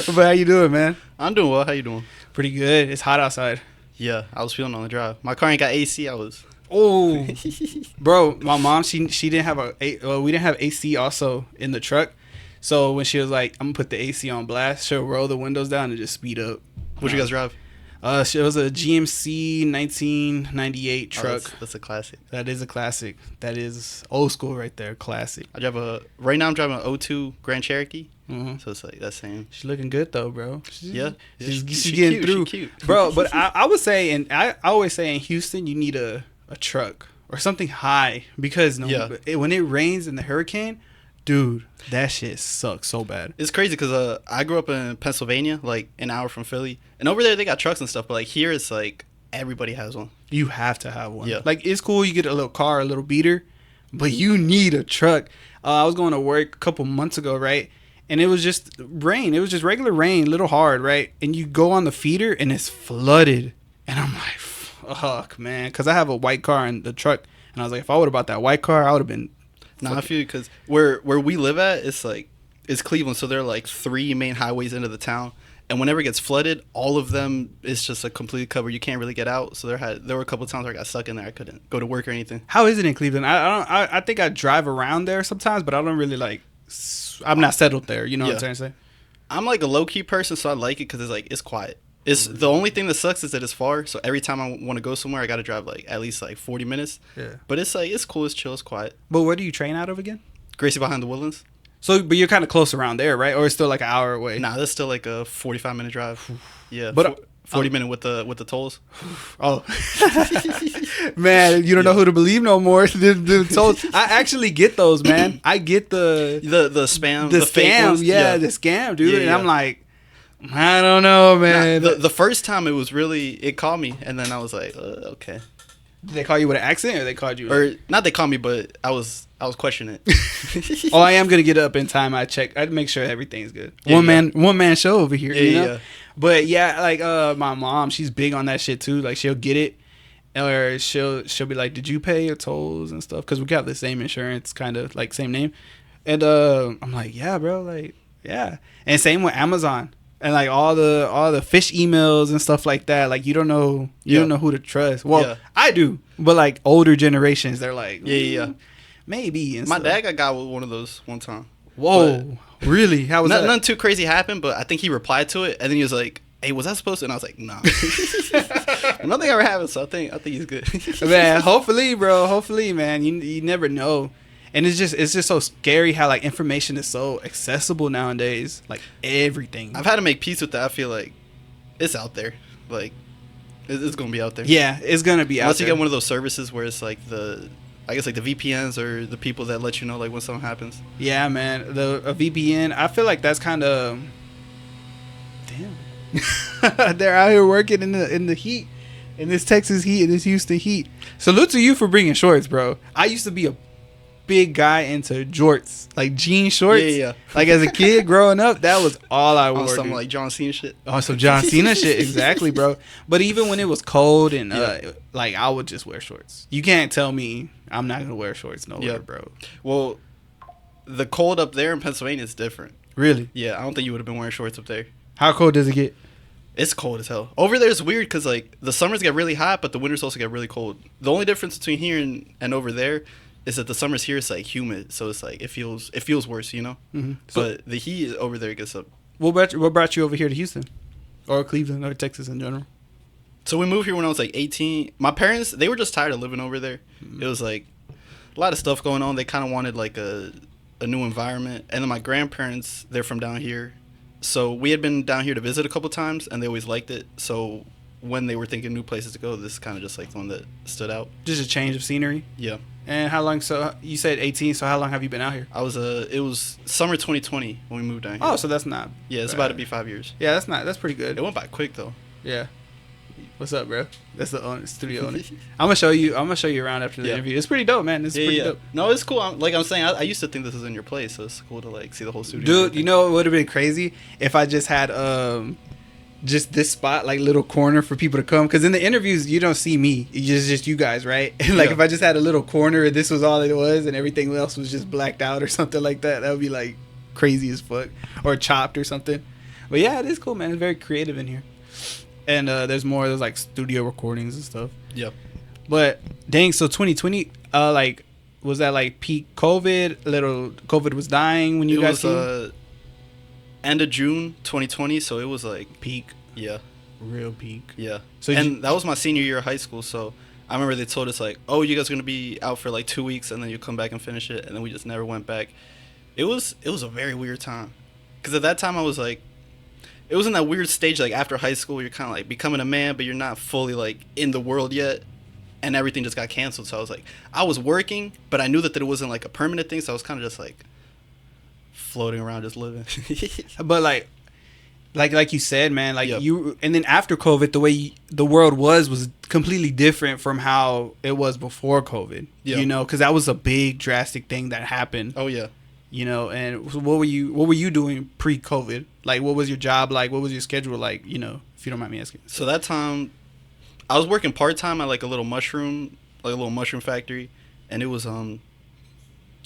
But how you doing, man? I'm doing well. How you doing? Pretty good. It's hot outside. Yeah, I was feeling on the drive. My car ain't got AC. Oh, bro, my mom, she didn't have we didn't have AC also in the truck. So when she was like, I'm gonna put the AC on blast, she'll roll the windows down and just speed up. What you guys drive? It was a GMC 1998 truck. That's a classic. That is a classic. That is old school right there. Classic. Right now I'm driving an 02 Grand Cherokee. Mm-hmm. So it's like that same. She's looking good though, bro. She's getting cute, through, she cute. bro. But I would say, and I always say in Houston, you need a truck or something high because when it rains in the hurricane, dude, that shit sucks so bad. It's crazy because I grew up in Pennsylvania, like an hour from Philly, and over there they got trucks and stuff. But like here, it's like everybody has one. You have to have one. Yeah. Like it's cool, you get a little car, a little beater, but you need a truck. I was going to work a couple months ago, right? And it was just rain. It was just regular rain, a little hard, right? And you go on the feeder and it's flooded. And I'm like, fuck, man. Because I have a white car in the truck. And I was like, if I would have bought that white car, I would have been... I feel you because where we live at, it's Cleveland. So there are like 3 main highways into the town. And whenever it gets flooded, all of them is just a complete cover. You can't really get out. So there were a couple of times where I got stuck in there. I couldn't go to work or anything. How is it in Cleveland? I think I drive around there sometimes, but I don't really like... I'm not settled there. You know what I'm trying to say? I'm like a low-key person, so I like it because it's quiet. It's the only thing that sucks is that it's far. So every time I want to go somewhere, I got to drive like at least like 40 minutes. Yeah. But it's like it's cool, it's chill, it's quiet. But where do you train out of again? Gracie behind the Woodlands. So, but you're kind of close around there, right? Or it's still like an hour away? Nah, that's still like a 45-minute drive. Yeah, but 40-minute with the tolls. Oh, man, you don't know who to believe no more. The tolls. I actually get those, man. I get the spam, the scam, ones. Yeah, the scam, dude. And I'm like, I don't know, man. Nah, the first time it called me, and then I was like, okay. Did they call you with an accent, or they called you? Or not? They called me, but I was questioning it. Oh, I am gonna get up in time. I'd make sure everything's good. One man show over here. You know? Yeah. But yeah, like my mom, she's big on that shit too. Like she'll get it, or she'll be like, "Did you pay your tolls and stuff?" Because we got the same insurance, kind of like same name. And I'm like, "Yeah, bro, like yeah." And same with Amazon. And like all the fish emails and stuff like that, like you don't know who to trust. Well, I do, but like older generations, they're like, maybe. And my dad got with one of those one time. Whoa, really? How was that? Nothing too crazy happened, but I think he replied to it, and then he was like, "Hey, was that supposed to?" And I was like, "Nah." Nothing ever happened, so I think he's good. Man, hopefully, bro. Hopefully, man. You never know. And it's just so scary how like information is so accessible nowadays. Like everything. I've had to make peace with that. I feel like it's out there. Like it's gonna be out there. Yeah, it's gonna be out there. Unless you get one of those services where it's like the VPNs or the people that let you know like when something happens. Yeah, man. A VPN. I feel like that's kind of damn. They're out here working in the heat, in this Texas heat, in this Houston heat. Salute to you for bringing shorts, bro. I used to be a big guy into jorts, like jean shorts. Yeah. Like as a kid growing up, that was all I wore. Something like John Cena shit. Oh, some John Cena shit, exactly, bro. But even when it was cold and like I would just wear shorts. You can't tell me I'm not gonna wear shorts nowhere, bro. Well, the cold up there in Pennsylvania is different. Really? Yeah, I don't think you would have been wearing shorts up there. How cold does it get? It's cold as hell. Over there it's weird because like the summers get really hot, but the winters also get really cold. The only difference between here and over there is that the summers here is like humid, so it's like it feels worse, you know. Mm-hmm. But the heat over there gets up. What brought you over here to Houston, or Cleveland, or Texas in general? So we moved here when I was like 18. My parents, they were just tired of living over there. Mm-hmm. It was like a lot of stuff going on. They kind of wanted like a new environment. And then my grandparents, they're from down here, so we had been down here to visit a couple times, and they always liked it. So when they were thinking new places to go, this is kind of just like the one that stood out. Just a change of scenery. Yeah. And how long? So you said 18. So how long have you been out here? It was summer 2020 when we moved down here. Oh, so that's not. Yeah, it's about to be 5 years. Yeah, that's pretty good. It went by quick though. Yeah. What's up, bro? That's the studio owner. I'm gonna show you around after the interview. It's pretty dope, man. It's pretty dope. No, it's cool. I'm saying, I used to think this was in your place, so it's cool to like see the whole studio. Dude, you know what would have been crazy if I just had just this spot, like little corner for people to come, because in the interviews you don't see me, it's just you guys, right? And like if I just had a little corner and this was all it was and everything else was just blacked out or something like that, that would be like crazy as fuck, or chopped or something. But yeah, it is cool, man. It's very creative in here. And there's like studio recordings and stuff. Yep. But dang, so 2020, like, was that like peak COVID? Little COVID was dying when you guys came? End of June 2020, so it was like peak. Yeah. Real peak. Yeah. So that was my senior year of high school, so I remember they told us like, oh, you guys are going to be out for like 2 weeks and then you come back and finish it, and then we just never went back. It was a very weird time. Cuz at that time I was like, it was in that weird stage like after high school you're kind of like becoming a man, but you're not fully like in the world yet, and everything just got canceled. So I was like, I was working, but I knew that it wasn't like a permanent thing, so I was kind of just like floating around just living. But like you said, man, like you, and then after COVID, the way the world was completely different from how it was before COVID. You know, because that was a big drastic thing that happened. Oh yeah. You know, and what were you doing pre-COVID? Like, what was your job like? What was your schedule like? You know, if you don't mind me asking. So that time, I was working part time at like a little mushroom factory, and it was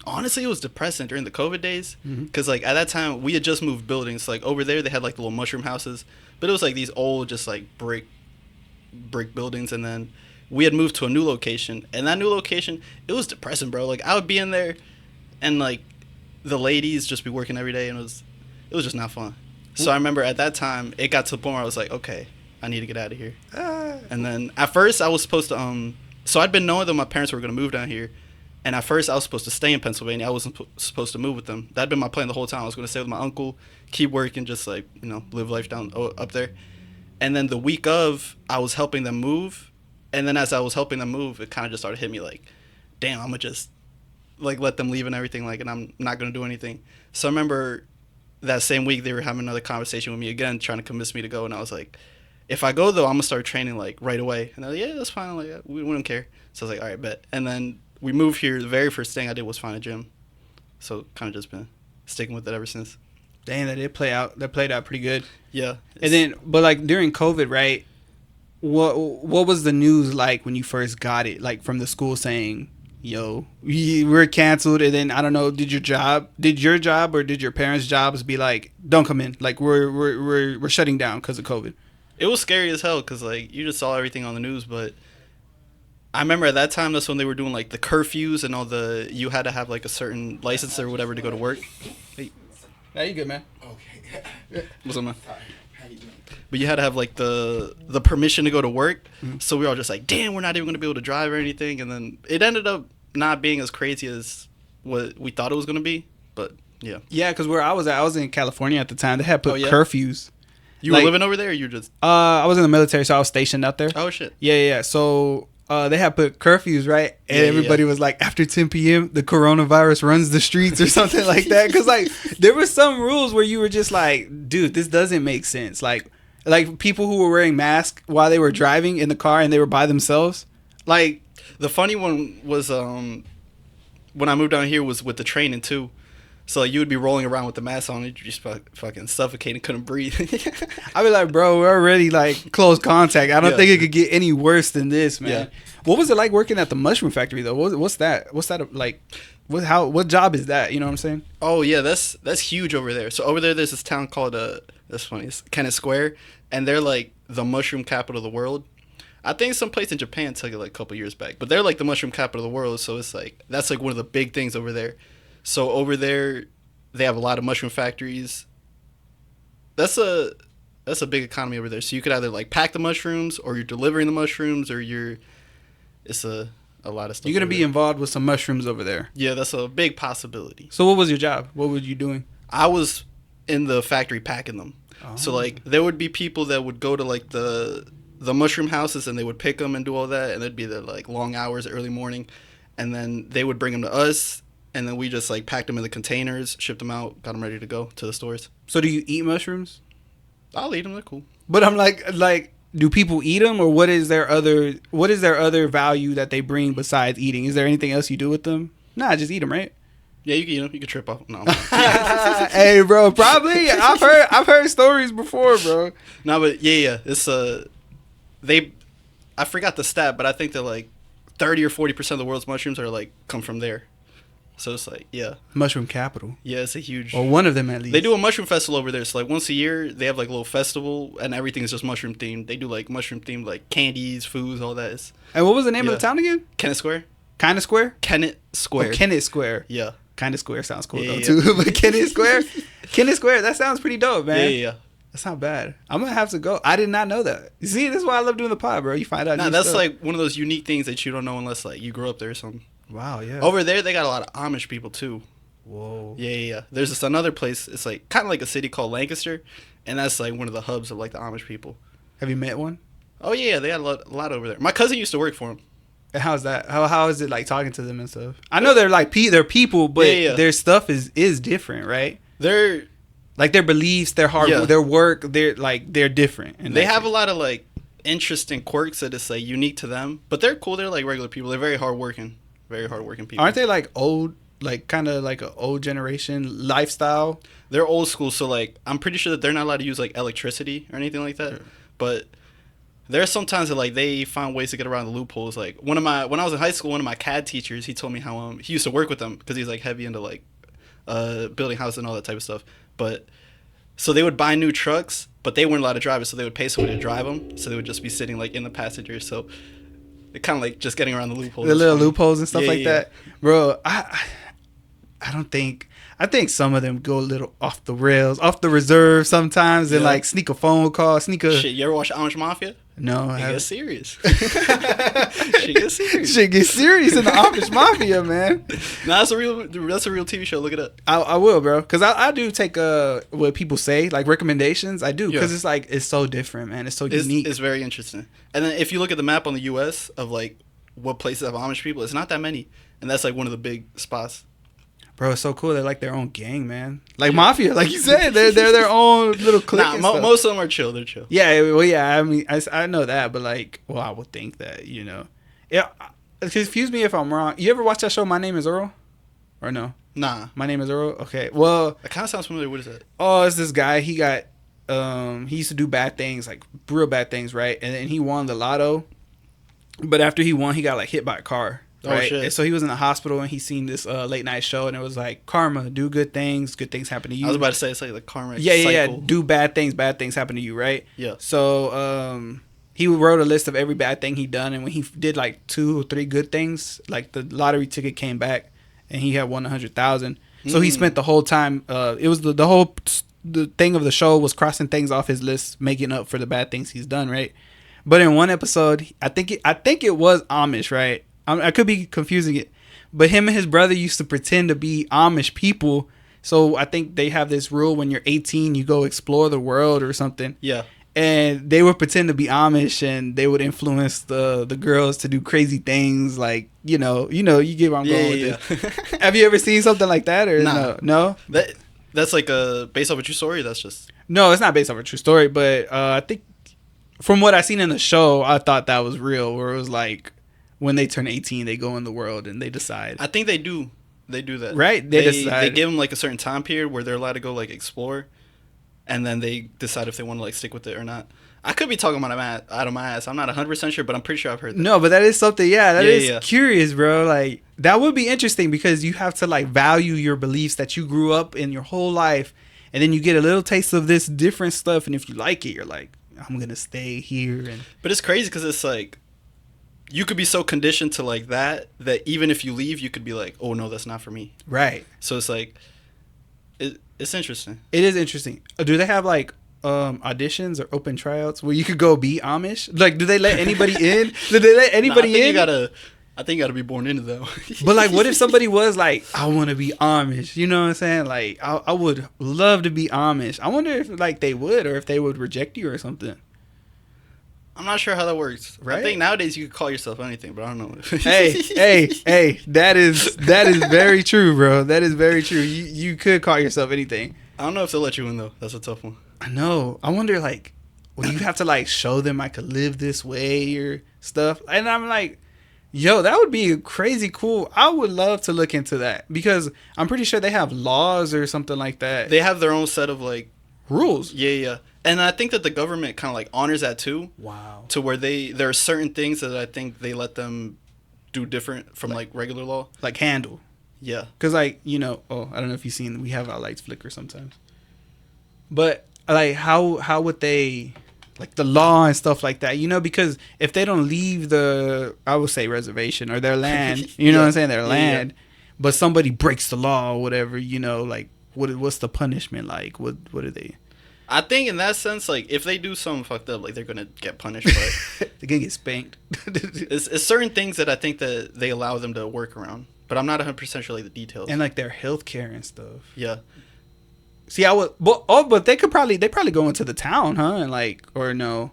honestly, it was depressing during the COVID days, because like at that time we had just moved buildings. Like over there, they had like the little mushroom houses, but it was like these old, just like brick buildings, and then we had moved to a new location, and that new location, it was depressing, bro. Like I would be in there, and like the ladies just be working every day, and it was just not fun. So I remember at that time it got to the point where I was like, okay, I need to get out of here. And then at first I was supposed to so I'd been knowing that my parents were going to move down here. And at first, I was supposed to stay in Pennsylvania. I wasn't supposed to move with them. That'd been my plan the whole time. I was going to stay with my uncle, keep working, just like, you know, live life down up there. And then the week of, I was helping them move. And then as I was helping them move, it kind of just started hitting me like, damn, I'm going to just like let them leave and everything, like, and I'm not going to do anything. So I remember that same week they were having another conversation with me again, trying to convince me to go. And I was like, if I go though, I'm going to start training like right away. And they're like, yeah, that's fine. Like, we don't care. So I was like, all right, bet. And then we moved here. The very first thing I did was find a gym. So kind of just been sticking with it ever since. Dang, that did play out. That played out pretty good. Yeah. And then, but like during COVID, right? What was the news like when you first got it? Like from the school saying, "Yo, we're canceled." And then I don't know, did your job or did your parents' jobs be like, "Don't come in. Like we're shutting down because of COVID." It was scary as hell because like you just saw everything on the news, but I remember at that time, that's when they were doing, like, the curfews and all you had to have, like, a certain license or whatever to go to work. Hey. Yeah, you good, man. Okay. What's up, man? How you doing? But you had to have, like, the permission to go to work. Mm-hmm. So we were all just like, damn, we're not even going to be able to drive or anything. And then it ended up not being as crazy as what we thought it was going to be. But, yeah. Yeah, because where I was in California at the time. They had put curfews. You were living over there or you were just... I was in the military, so I was stationed out there. Oh, shit. Yeah. So... they had put curfews, right? And everybody was like, after 10 p.m., the coronavirus runs the streets or something like that. Because, like, there were some rules where you were just like, dude, this doesn't make sense. Like people who were wearing masks while they were driving in the car and they were by themselves. Like, the funny one was when I moved down here was with the training, too. So you would be rolling around with the mask on, and you just fucking suffocating, couldn't breathe. I'd be like, bro, we're already like close contact. I don't think it could get any worse than this, man. Yeah. What was it like working at the mushroom factory though? What's that? What's that like? What job is that? You know what I'm saying? Oh yeah, that's huge over there. So over there's this town called that's funny, it's Kennett Square, and they're like the mushroom capital of the world. I think some place in Japan took it like a couple years back, but they're like the mushroom capital of the world. So it's like that's like one of the big things over there. So over there, they have a lot of mushroom factories. That's a big economy over there. So you could either like pack the mushrooms, or you're delivering the mushrooms, or it's a lot of stuff. You're gonna be involved with some mushrooms over there. Yeah, that's a big possibility. So what was your job? What were you doing? I was in the factory packing them. Oh. So like there would be people that would go to like the mushroom houses and they would pick them and do all that, and it'd be the like long hours, early morning, and then they would bring them to us. And then we just, like, packed them in the containers, shipped them out, got them ready to go to the stores. So do you eat mushrooms? I'll eat them. They're cool. But I'm like, do people eat them? Or what is their other value that they bring besides eating? Is there anything else you do with them? Nah, just eat them, right? Yeah, you can eat them. You can trip off. No. Hey, bro, probably. I've heard stories before, bro. No, but yeah. It's, I forgot the stat, but I think that, like, 30 or 40% of the world's mushrooms are, like, come from there. So it's like, yeah. Mushroom capital. Yeah, it's a huge... Or one of them at least. They do a mushroom festival over there. So like once a year, they have like a little festival and everything's just mushroom themed. They do like mushroom themed like candies, foods, all that. And what was the name of the town again? Kennett Square. Kinda Square? Kennett Square. Oh, Kennett Square. Yeah. Kinda Square sounds cool though too. But Kennett Square? Kennett Square, that sounds pretty dope, man. Yeah. That's not bad. I'm gonna have to go. I did not know that. You see, this is why I love doing the pod, bro. You find out. Nah, that's like one of those unique things that you don't know unless like you grew up there or something. Wow, yeah. Over there, they got a lot of Amish people too. Whoa. Yeah. There's this another place. It's like kind of like a city called Lancaster, and that's like one of the hubs of like the Amish people. Have you met one? Oh yeah, they got a lot over there. My cousin used to work for them. And how's that? How is it like talking to them and stuff? I know they're like they're people, but their stuff is different, right? They're like their beliefs, their their work, they're different. And they have a lot of like interesting quirks that is like unique to them, but they're cool. They're like regular people. They're very hardworking people. Aren't they like old, like kind of like an old generation lifestyle? They're old school, so like I'm pretty sure that they're not allowed to use like electricity or anything like that. Sure. But there's sometimes that like they find ways to get around the loopholes. Like when I was in high school, one of my CAD teachers, he told me how he used to work with them because he's like heavy into like building houses and all that type of stuff. But so they would buy new trucks, but they weren't allowed to drive it, so they would pay somebody to drive them. So they would just be sitting like in the passenger. So it kind of like just getting around the loopholes. The little loopholes and stuff that, bro. I don't think. I think some of them go a little off the rails, off the reserve sometimes, and like sneak a phone call, sneak a. Shit, you ever watch Amish Mafia? No, I get serious. Shit gets serious. Shit gets serious in the Amish Mafia, man. No, that's a real TV show. Look it up. I will, bro, because I do take what people say, like recommendations. I do because it's like it's so different, man. It's so unique. It's very interesting. And then if you look at the map on the U.S. of like what places have Amish people, it's not that many, and that's like one of the big spots. Bro, it's so cool. They're like their own gang, man. Like Mafia, like you said, they're their own little clique. Nah, most of them are chill. They're chill. Yeah, well, yeah. I mean, I know that, but like, well, I would think that, you know. Yeah, excuse me if I'm wrong. You ever watch that show, My Name Is Earl? Or no? Nah. My Name Is Earl? Okay, well. It kind of sounds familiar. What is that? Oh, it's this guy. He got, he used to do bad things, like real bad things, right? And then he won the lotto. But after he won, he got like hit by a car. Right. Oh, shit. And so he was in the hospital and he seen this late night show and it was like karma, do good things happen to you. I was about to say it's like the karma cycle. Yeah. Do bad things happen to you, right? Yeah. So he wrote a list of every bad thing he done, and when he did like 2 or 3 good things, like the lottery ticket came back and he had won 100,000. So he spent the whole time. It was the whole thing of the show was crossing things off his list, making up for the bad things he's done, right? But in one episode, I think it was Amish, right? I could be confusing it, but him and his brother used to pretend to be Amish people. So I think they have this rule: when you're 18, you go explore the world or something. Yeah. And they would pretend to be Amish, and they would influence the girls to do crazy things, like you get where I'm going with this. Have you ever seen something like that or no? That's like based off a true story. That's just no, it's not based off a true story, but I think from what I seen in the show, I thought that was real, where it was like, when they turn 18, they go in the world and they decide. I think they do. They do that. Right? They decide. They give them like a certain time period where they're allowed to go like explore, and then they decide if they want to like stick with it or not. I could be talking out of my ass. I'm not 100% sure, but I'm pretty sure I've heard that. No, but that is something. Yeah, that is curious, bro. Like that would be interesting because you have to like value your beliefs that you grew up in your whole life, and then you get a little taste of this different stuff, and if you like it, you're like, I'm gonna stay here. But it's crazy because it's like, you could be so conditioned to like that even if you leave, you could be like, oh no, that's not for me. Right. So it's like, it's interesting. It is interesting. Do they have like auditions or open tryouts where you could go be Amish? Like, do they let anybody in? Do they let anybody in? I think you gotta be born into that. But like, what if somebody was like, I want to be Amish? You know what I'm saying? Like, I would love to be Amish. I wonder if like they would, or if they would reject you or something. I'm not sure how that works. Right? I think nowadays you could call yourself anything, but I don't know. hey, that is very true, bro. That is very true. You could call yourself anything. I don't know if they'll let you in though. That's a tough one. I know. I wonder like, well, you have to like show them I could live this way or stuff. And I'm like, yo, that would be crazy cool. I would love to look into that because I'm pretty sure they have laws or something like that. They have their own set of like rules. Yeah. And I think that the government kind of like honors that too. Wow. To where there are certain things that I think they let them do different from like regular law. Like handle. Yeah. Because, like, you know, I don't know if you've seen, we have our lights flicker sometimes. But, like, how would they, like, the law and stuff like that, you know, because if they don't leave the, I would say, reservation or their land, you know what I'm saying, their land, but somebody breaks the law or whatever, you know, like, what's the punishment like? What are they? I think in that sense, like, if they do something fucked up, like, they're going to get punished. But they're going to get spanked. it's certain things that I think that they allow them to work around. But I'm not 100% sure, like, the details. And, like, their healthcare and stuff. Yeah. See, but they probably go into the town, huh? And, like, or no?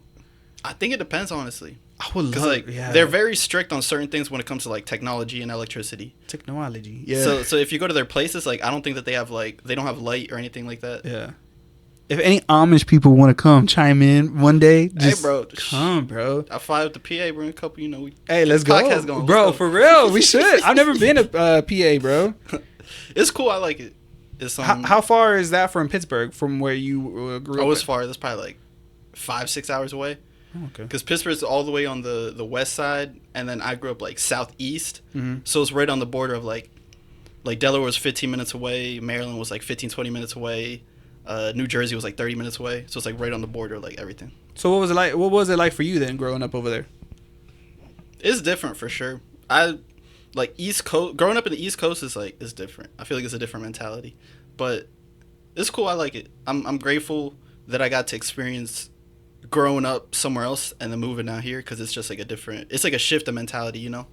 I think it depends, honestly. I would love, like, they're very strict on certain things when it comes to, like, technology and electricity. Technology, yeah. So if you go to their places, like, I don't think that they have, like, they don't have light or anything like that. Yeah. If any Amish people want to come chime in one day, just hey, bro, come, bro. I fly with the PA, bro. In a couple, you know. Hey, let's go, bro. For real, we should. I've never been a PA, bro. It's cool. I like it. It's how far is that from Pittsburgh, from where you grew up? Oh, it's far. That's probably like 5-6 hours away. Oh, okay. Because Pittsburgh's all the way on the west side, and then I grew up like southeast, mm-hmm. so it's right on the border of like Delaware was 15 minutes away, Maryland was like 15-20 minutes away. New Jersey was like 30 minutes away, so it's like right on the border, like everything. So what was it like? What was it like for you then, growing up over there? It's different for sure. I like East Coast. Growing up in the East Coast is different. I feel like it's a different mentality, but it's cool. I like it. I'm grateful that I got to experience growing up somewhere else and then moving down here, because it's just like it's like a shift of mentality, you know.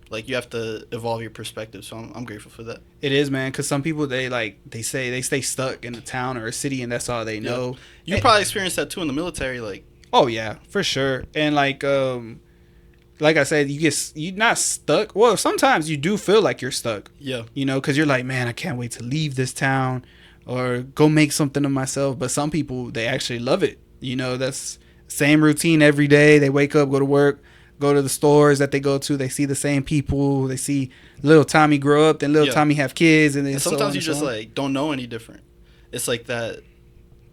Like, you have to evolve your perspective, so I'm grateful for that. It is, man, because some people, they say they stay stuck in a town or a city, and that's all they know. You probably experienced that too in the military, like. Oh yeah, for sure. And like I said, you're not stuck. Well, sometimes you do feel like you're stuck. Yeah. You know, because you're like, man, I can't wait to leave this town or go make something of myself. But some people, they actually love it. You know, that's same routine every day. They wake up, go to work, go to the stores that they go to. They see the same people. They see little Tommy grow up, then little Tommy have kids, and then and sometimes you just like don't know any different. It's like that,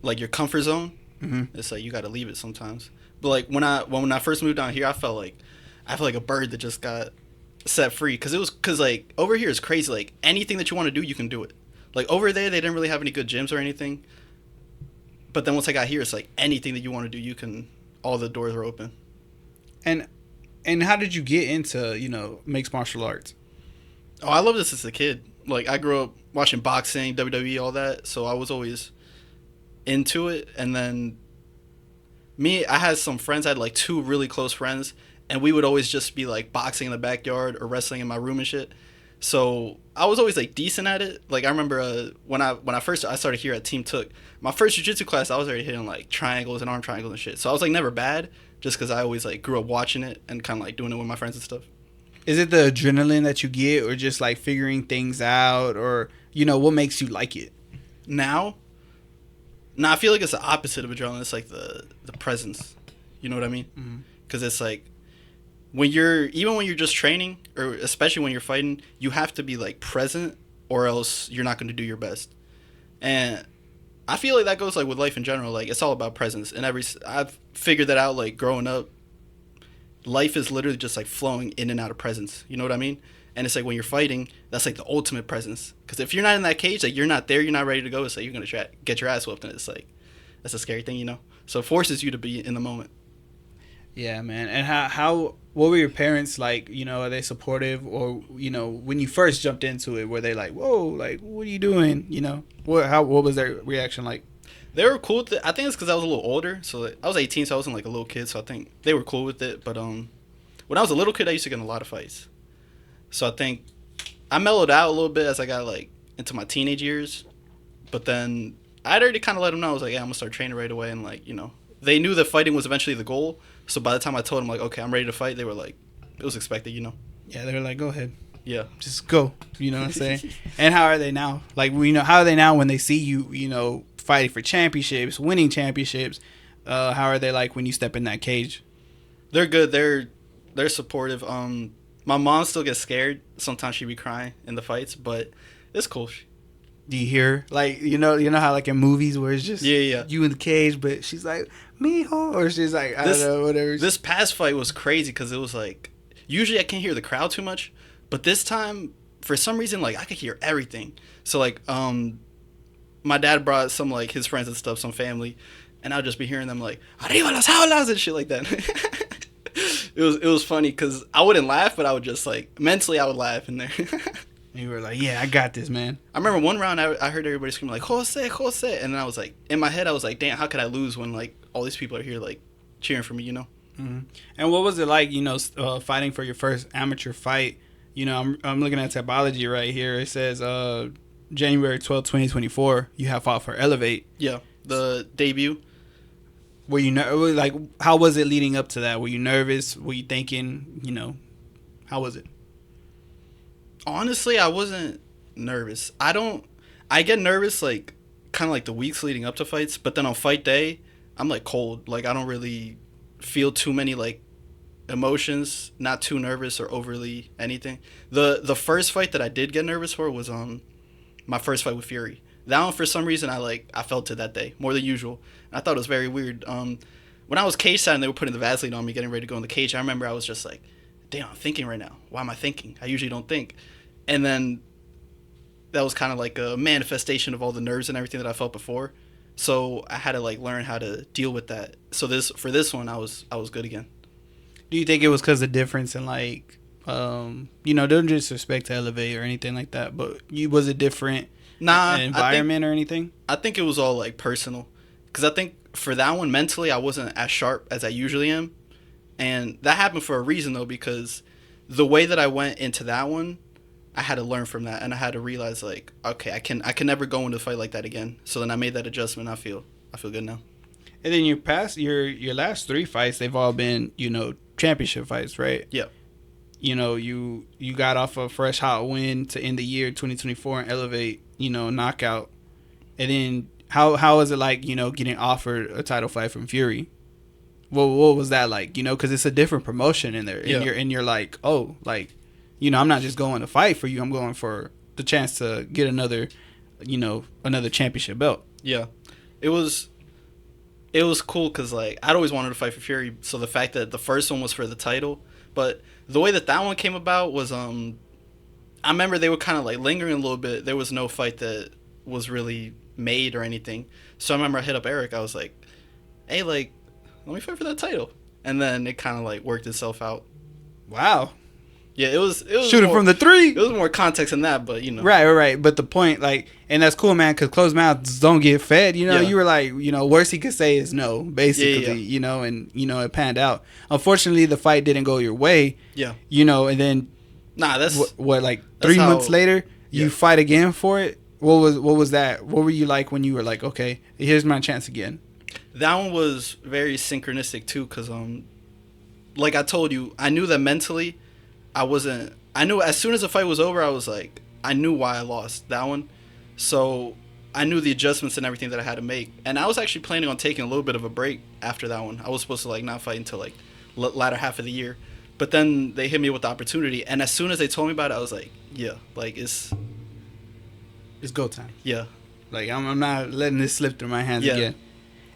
like your comfort zone. Mm-hmm. It's like you got to leave it sometimes. But like when I first moved down here, I felt like a bird that just got set free, because like over here is crazy. Like anything that you want to do, you can do it. Like over there, they didn't really have any good gyms or anything. But then once I got here, it's like anything that you want to do, you can. All the doors are open. And how did you get into, you know, mixed martial arts? Oh, I love this as a kid. Like, I grew up watching boxing, WWE, all that. So I was always into it. And then I had some friends. I had like 2 really close friends. And we would always just be like boxing in the backyard or wrestling in my room and shit. So I was always like decent at it. Like, I remember when I started here at Team Took, my first jiu-jitsu class, I was already hitting like triangles and arm triangles and shit. So I was like never bad, just because I always like grew up watching it and kind of like doing it with my friends and stuff. Is it the adrenaline that you get, or just like figuring things out, or, you know, what makes you like it? Now, I feel like it's the opposite of adrenaline. It's like the presence. You know what I mean? Because it's like when you're just training, or especially when you're fighting, you have to be like present, or else you're not going to do your best. And I feel like that goes like with life in general. Like, it's all about presence. And I've figured that out, like, growing up. Life is literally just like flowing in and out of presence. You know what I mean? And it's like when you're fighting, that's like the ultimate presence. Because if you're not in that cage, like, you're not there, you're not ready to go, it's like you're going to get your ass whooped. And it's like, that's a scary thing, you know? So it forces you to be in the moment. Yeah, man. And what were your parents like? You know, are they supportive? Or, you know, when you first jumped into it, were they like, whoa, like, what are you doing? You know, what was their reaction like? They were cool with it. I think it's because I was a little older. So like, I was 18, so I wasn't like a little kid. So I think they were cool with it. But when I was a little kid, I used to get in a lot of fights. So I think I mellowed out a little bit as I got like into my teenage years. But then I'd already kind of let them know. I was like, yeah, I'm going to start training right away. And like, you know, they knew that fighting was eventually the goal. So by the time I told them like, okay, I'm ready to fight, they were like, it was expected, you know? Yeah, they were like, go ahead. Yeah. Just go. You know what I'm saying? And how are they now? Like, you know, how are they now when they see you, you know, fighting for championships, winning championships? How are they like when you step in that cage? They're good. They're supportive. My mom still gets scared. Sometimes she be crying in the fights, but it's cool. Do you hear, like, you know how like in movies where it's just you in the cage, but she's like, mijo, or she's like, I don't know, whatever. This past fight was crazy because it was like, usually I can't hear the crowd too much, but this time for some reason, like, I could hear everything. So, like, my dad brought some, like, his friends and stuff, some family, and I'd just be hearing them, like, arriba las jaulas and shit like that. It was funny because I wouldn't laugh, but I would just, like, mentally I would laugh in there. You were like, yeah, I got this, man. I remember one round I heard everybody screaming, like, Jose, Jose. And then I was like, in my head, I was like, damn, how could I lose when, like, all these people are here, like, cheering for me, you know? Mm-hmm. And what was it like, you know, fighting for your first amateur fight? You know, I'm looking at Typology right here. It says January 12th, 2024, you have fought for Elevate. Yeah, the debut. Were you like, how was it leading up to that? Were you nervous? Were you thinking, you know, how was it? Honestly, I wasn't nervous. I get nervous, like, kind of like the weeks leading up to fights, but then on fight day, I'm, like, cold. Like, I don't really feel too many, like, emotions, not too nervous or overly anything. The first fight that I did get nervous for was my first fight with Fury. That one, for some reason, I felt it that day, more than usual. And I thought it was very weird. When I was cage side and they were putting the Vaseline on me, getting ready to go in the cage, I remember I was just like, damn, I'm thinking right now. Why am I thinking? I usually don't think. And then that was kind of like a manifestation of all the nerves and everything that I felt before. So I had to, like, learn how to deal with that. So for this one, I was good again. Do you think it was because of the difference in, like, you know, don't disrespect to Elevate or anything like that, but was it different environment or anything? I think it was all, like, personal. Because I think for that one, mentally, I wasn't as sharp as I usually am. And that happened for a reason, though, because the way that I went into that one, I had to learn from that, and I had to realize, like, okay, I can never go into a fight like that again. So then I made that adjustment. I feel good now. And then your last 3 fights, they've all been, you know, championship fights, right? Yeah. You know, you got off a fresh hot win to end the year 2024 and Elevate, you know, knockout. And then how is it like, you know, getting offered a title fight from Fury? What was that like? You know, because it's a different promotion in there, and you're like, oh, like, you know, I'm not just going to fight for you. I'm going for the chance to get another championship belt. Yeah, it was cool because, like, I'd always wanted to fight for Fury. So the fact that the first one was for the title, but the way that one came about was, I remember they were kind of, like, lingering a little bit. There was no fight that was really made or anything. So I remember I hit up Eric. I was like, hey, like, let me fight for that title. And then it kind of, like, worked itself out. Wow. Yeah, it was shooting from the 3. It was more context than that, but, you know. Right. But the point, like, and that's cool, man, because closed mouths don't get fed. You know, You were like, you know, worst he could say is no, basically. You know, and, you know, it panned out. Unfortunately, the fight didn't go your way. Yeah. You know, and then that's what like 3 months later, you fight again for it. What was that? What were you like when you were like, okay, here's my chance again? That one was very synchronistic too, because like I told you, I knew that mentally I knew as soon as the fight was over, I was like, I knew why I lost that one. So I knew the adjustments and everything that I had to make. And I was actually planning on taking a little bit of a break after that one. I was supposed to, like, not fight until, like, latter half of the year. But then they hit me with the opportunity. And as soon as they told me about it, I was like, yeah, like, it's go time. Yeah. Like, I'm not letting this slip through my hands again.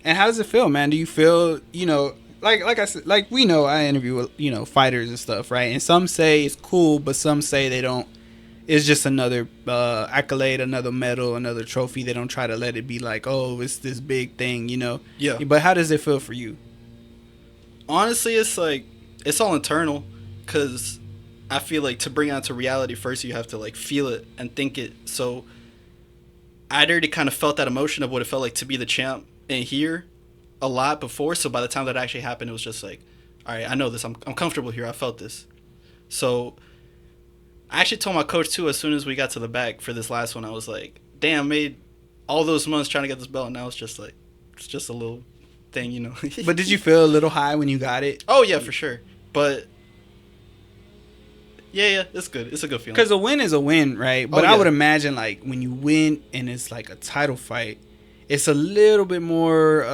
And how does it feel, man? Do you feel, you know, like I said, like, we know I interview, you know, fighters and stuff, right? And some say it's cool, but some say they don't. It's just another accolade, another medal, another trophy. They don't try to let it be like, oh, it's this big thing, you know? Yeah. But how does it feel for you? Honestly, it's like, it's all internal, because I feel like to bring it to reality, first you have to, like, feel it and think it. So I'd already kind of felt that emotion of what it felt like to be the champ in here a lot before. So by the time that actually happened, it was just like, all right, I know this. I'm comfortable here. I felt this. So I actually told my coach too, as soon as we got to the back for this last one, I was like, damn, made all those months trying to get this belt, and now it's just a little thing, you know. But did you feel a little high when you got it? Oh yeah, for sure. But yeah, it's good. It's a good feeling. Because a win is a win, right? But I would imagine, like, when you win and it's like a title fight, it's a little bit more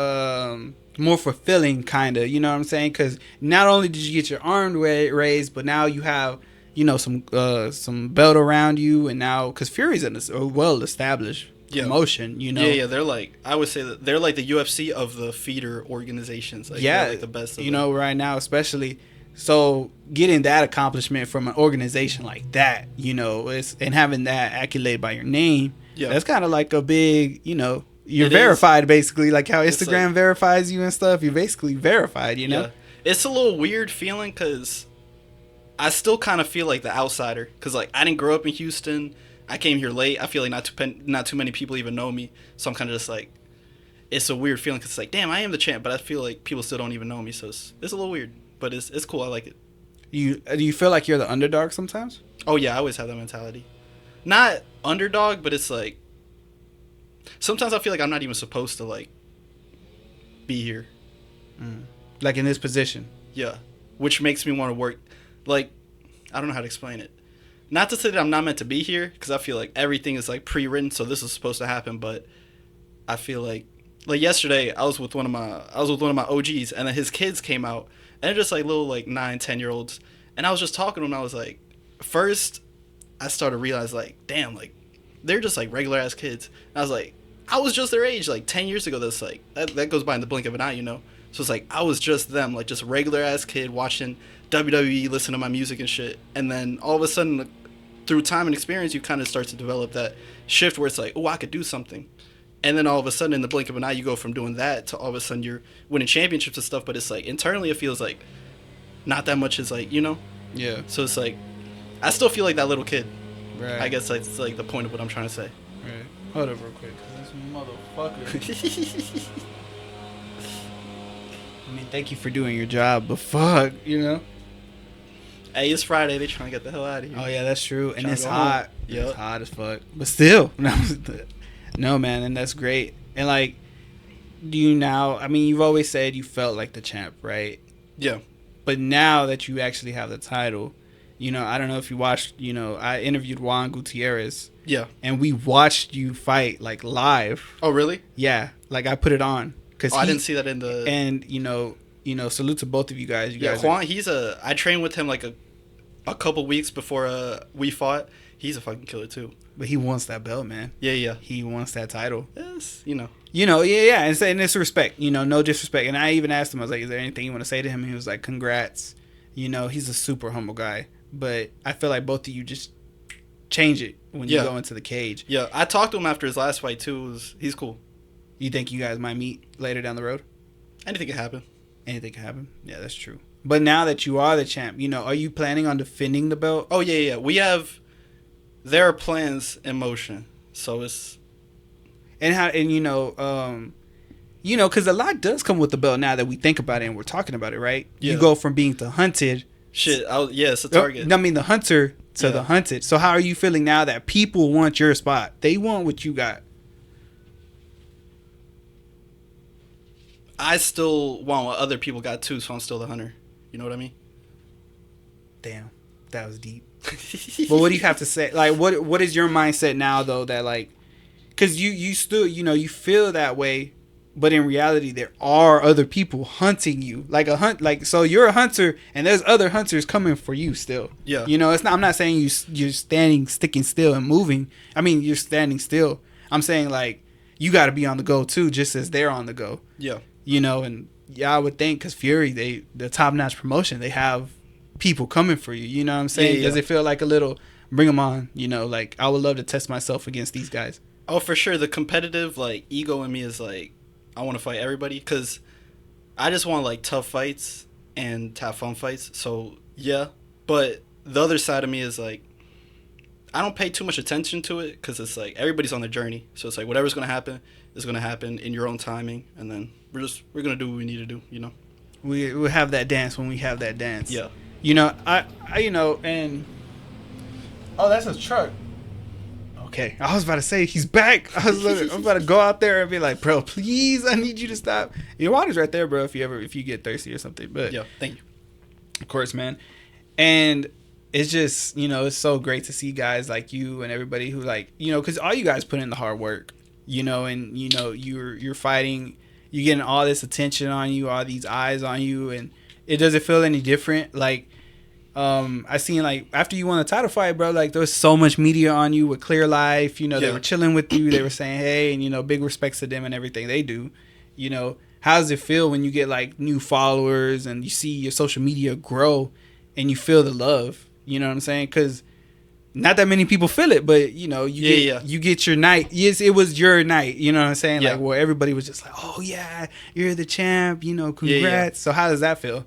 fulfilling, kind of. You know what I'm saying? Because not only did you get your arm raised, but now you have, you know, some belt around you, and now because Fury's a well-established promotion, you know. Yeah, they're like, I would say that they're like the UFC of the feeder organizations. Like, they're like the best of you know, right now, especially So getting that accomplishment from an organization like that, you know, and having that accolade by your name, that's kind of like a big, you know, you're verified basically, like how Instagram verifies you and stuff. You're basically verified, you know? Yeah. It's a little weird feeling because I still kind of feel like the outsider because, like, I didn't grow up in Houston. I came here late. I feel like not too many people even know me. So I'm kind of just like, it's a weird feeling because it's like, damn, I am the champ, but I feel like people still don't even know me. So it's a little weird, but it's cool. I like it. Do you feel like you're the underdog sometimes? Oh, yeah. I always have that mentality. Not underdog, but it's like, sometimes I feel like I'm not even supposed to, like, be here. Like in this position. Yeah. Which makes me want to work. Like, I don't know how to explain it. Not to say that I'm not meant to be here, because I feel like everything is, like, pre-written, so this is supposed to happen, but I feel like yesterday, I was with one of my OGs, and then his kids came out, and they're just, like, little, like, 9, 10-year-olds, and I was just talking to them, and I was like, first, I started to realize, like, damn, like, they're just, like, regular-ass kids. And I was like, I was just their age, like, 10 years ago. That's, like, that goes by in the blink of an eye, you know? So it's like, I was just them, like, just a regular-ass kid watching WWE, listening to my music and shit. And then all of a sudden, like, through time and experience, you kind of start to develop that shift where it's like, oh, I could do something. And then all of a sudden, in the blink of an eye, you go from doing that to all of a sudden you're winning championships and stuff. But it's like, internally, it feels like not that much is, like, you know? Yeah. So it's like, I still feel like that little kid. Right. I guess that's, like, the point of what I'm trying to say. Right. Hold up real quick, because this motherfucker. I mean, thank you for doing your job, but fuck, you know? Hey, it's Friday. They trying to get the hell out of here. Oh, yeah, that's true. And it's hot. Yeah. It's hot as fuck. But still. No, man, and that's great. And, like, do you now, I mean, you've always said you felt like the champ, right? Yeah. But now that you actually have the title, you know, I don't know if you watched, you know, I interviewed Juan Gutierrez. Yeah. And we watched you fight, like, live. Oh, really? Yeah. Like, I put it on. I didn't see that in the... And, you know, salute to both of you guys. You guys Juan, I trained with him, like, a couple weeks before we fought. He's a fucking killer, too. But he wants that belt, man. Yeah. He wants that title. Yes, you know. Yeah. And it's respect. You know, no disrespect. And I even asked him, I was like, is there anything you want to say to him? And he was like, congrats. You know, he's a super humble guy. But I feel like both of you just change it when you go into the cage. Yeah, I talked to him after his last fight, too. He's cool. You think you guys might meet later down the road? Anything can happen. Anything can happen? Yeah, that's true. But now that you are the champ, you know, are you planning on defending the belt? Oh, yeah. There are plans in motion. So it's... And you know, because a lot does come with the belt now that we think about it and we're talking about it, right? Yeah. You go from being the hunted... Shit, it's a target. I mean, the hunter to the hunted. So how are you feeling now that people want your spot? They want what you got. I still want what other people got too, so I'm still the hunter. You know what I mean? Damn, that was deep. But what do you have to say? Like, what is your mindset now, though, that, like, because you still, you know, you feel that way, but in reality, there are other people hunting you, so you're a hunter, and there's other hunters coming for you still. Yeah. You know, it's not. I'm not saying you're sticking still and moving. I mean, you're standing still. I'm saying, like, you got to be on the go too, just as they're on the go. Yeah. You know, and I would think because Fury, the top notch promotion, they have people coming for you. You know what I'm saying? Does it feel like a little bring them on? You know, like, I would love to test myself against these guys. Oh, for sure. The competitive, like, ego in me is like, I want to fight everybody because I just want, like, tough fights and to have fun fights. So, yeah. But the other side of me is, like, I don't pay too much attention to it because it's, like, everybody's on their journey. So, it's, like, whatever's going to happen is going to happen in your own timing. And then we're going to do what we need to do, you know? We'll have that dance when we have that dance. Yeah. You know, I you know, and... Oh, that's a truck. Okay, I was about to say he's back. I'm about to go out there and be like, bro, please, I need you to stop. Your water's right there, bro. If you get thirsty or something. But yeah, thank you. Of course, man. And it's just, you know, it's so great to see guys like you and everybody who, like, you know, because all you guys put in the hard work, you know, and you know you're fighting, you're getting all this attention on you, all these eyes on you, and it doesn't feel any different. Like, I seen, like, after you won the title fight, bro, like, there was so much media on you with Clear Life. You know, they were chilling with you. They were saying, hey, and, you know, big respects to them and everything they do. You know, How does it feel when you get like new followers and you see your social media grow and you feel the love? You know what I'm saying? Because not that many people feel it, but you know, you get your night. Yes, it was your night. You know what I'm saying? Like, where everybody was just like, "Oh yeah, you're the champ." You know, congrats. So how does that feel?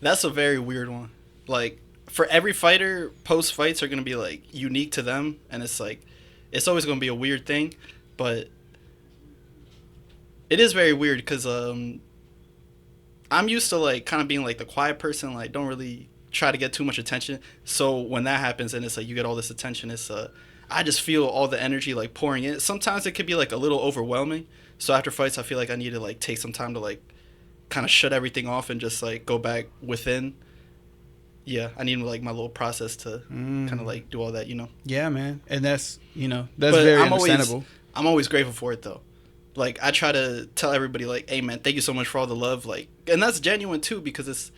That's a very weird one. Like, for every fighter, post fights are gonna be like unique to them, and it's like, it's always gonna be a weird thing, but it is very weird because I'm used to like kind of being like the quiet person, like don't really try to get too much attention. So when that happens and it's like you get all this attention, it's I just feel all the energy like pouring in. Sometimes it could be like a little overwhelming. So after fights, I feel like I need to like take some time to like kind of shut everything off and just like go back within. Yeah, I need like my little process to kind of like do all that, you know. Yeah, man, and that's very understandable. I'm always grateful for it though. Like I try to tell everybody like, hey man, thank you so much for all the love. Like, and that's genuine too because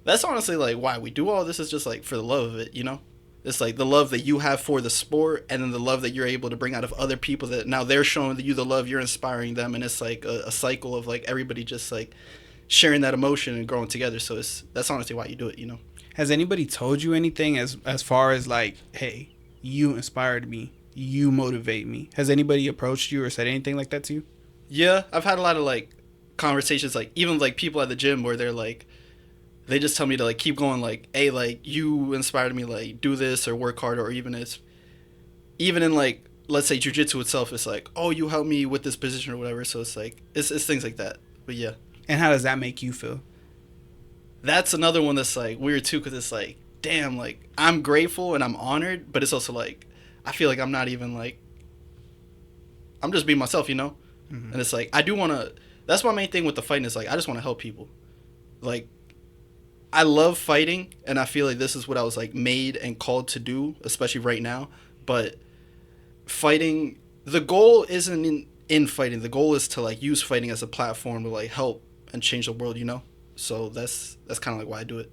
that's honestly like why we do all this is just like for the love of it, you know. It's like the love that you have for the sport, and then the love that you're able to bring out of other people that now they're showing you the love, you're inspiring them, and it's like a cycle of like everybody just like sharing that emotion and growing together. So that's honestly why you do it, you know. Has anybody told you anything as far as like, hey, you inspired me, you motivate me? Has anybody approached you or said anything like that to you? Yeah, I've had a lot of like conversations, like even like people at the gym where they're like, they just tell me to like keep going, like, hey, like you inspired me, like do this or work harder, or even in like let's say jiu-jitsu itself, it's like, oh, you helped me with this position or whatever. So it's like it's things like that. But yeah. And how does that make you feel? That's another one that's like weird too, because it's like, damn, like I'm grateful and I'm honored, but it's also like I feel like I'm not even like, I'm just being myself, you know. And it's like I do want to. That's my main thing with the fighting is like I just want to help people. Like I love fighting, and I feel like this is what I was like made and called to do, especially right now. But fighting, the goal isn't in fighting. The goal is to like use fighting as a platform to like help and change the world, you know. So that's kind of like why I do it.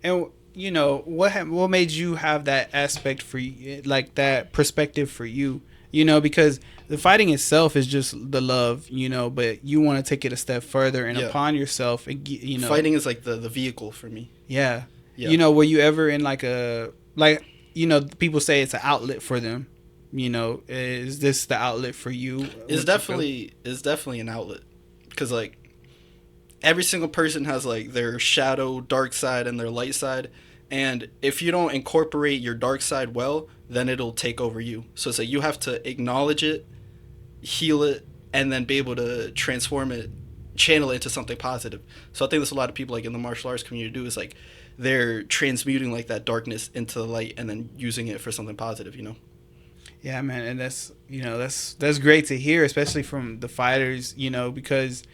And you know what made you have that aspect for you, like that perspective for you? You know, because the fighting itself is just the love, you know, but you want to take it a step further and upon yourself, and you know, fighting is like the vehicle for me. Yeah. You know, were you ever in like you know, people say it's an outlet for them. You know, is this the outlet for you? It's definitely an outlet, because like every single person has like their shadow, dark side, and their light side. And if you don't incorporate your dark side well, then it'll take over you. So it's like you have to acknowledge it, heal it, and then be able to transform it, channel it into something positive. So I think that's a lot of people like in the martial arts community do, is like they're transmuting like that darkness into the light and then using it for something positive, you know? Yeah, man. And that's, you know, that's great to hear, especially from the fighters, you know, because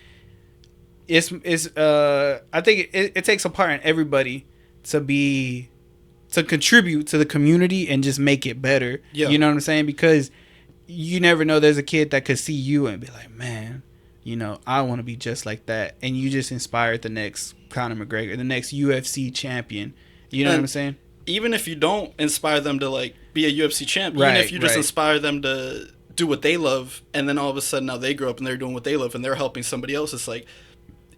it's I think it takes a part in everybody to contribute to the community and just make it better. Yeah. You know what I'm saying? Because you never know, there's a kid that could see you and be like, man, you know, I want to be just like that. And you just inspired the next Conor McGregor, the next UFC champion. You know what I'm saying? Even if you don't inspire them to like be a UFC champ, even if you just inspire them to do what they love, and then all of a sudden now they grow up and they're doing what they love and they're helping somebody else, it's like,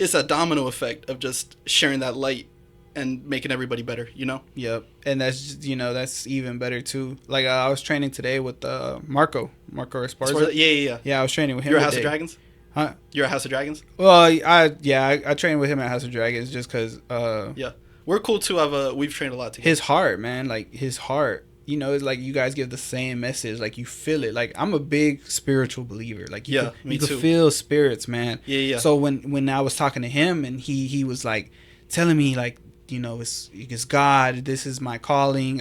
it's a domino effect of just sharing that light and making everybody better, you know? Yep. And that's just, you know, that's even better too. Like I was training today with Marco Esparza. Yeah. Yeah, I was training with him. You're at House of Dragons? Huh? You're at House of Dragons? Well, I trained with him at House of Dragons just because. Yeah. We're cool too. We've trained a lot together. His heart, man. Like his heart. You know, it's like you guys give the same message. Like you feel it. Like I'm a big spiritual believer. Like you can feel spirits, man. Yeah. So when I was talking to him and he was like telling me like, you know, it's God. This is my calling.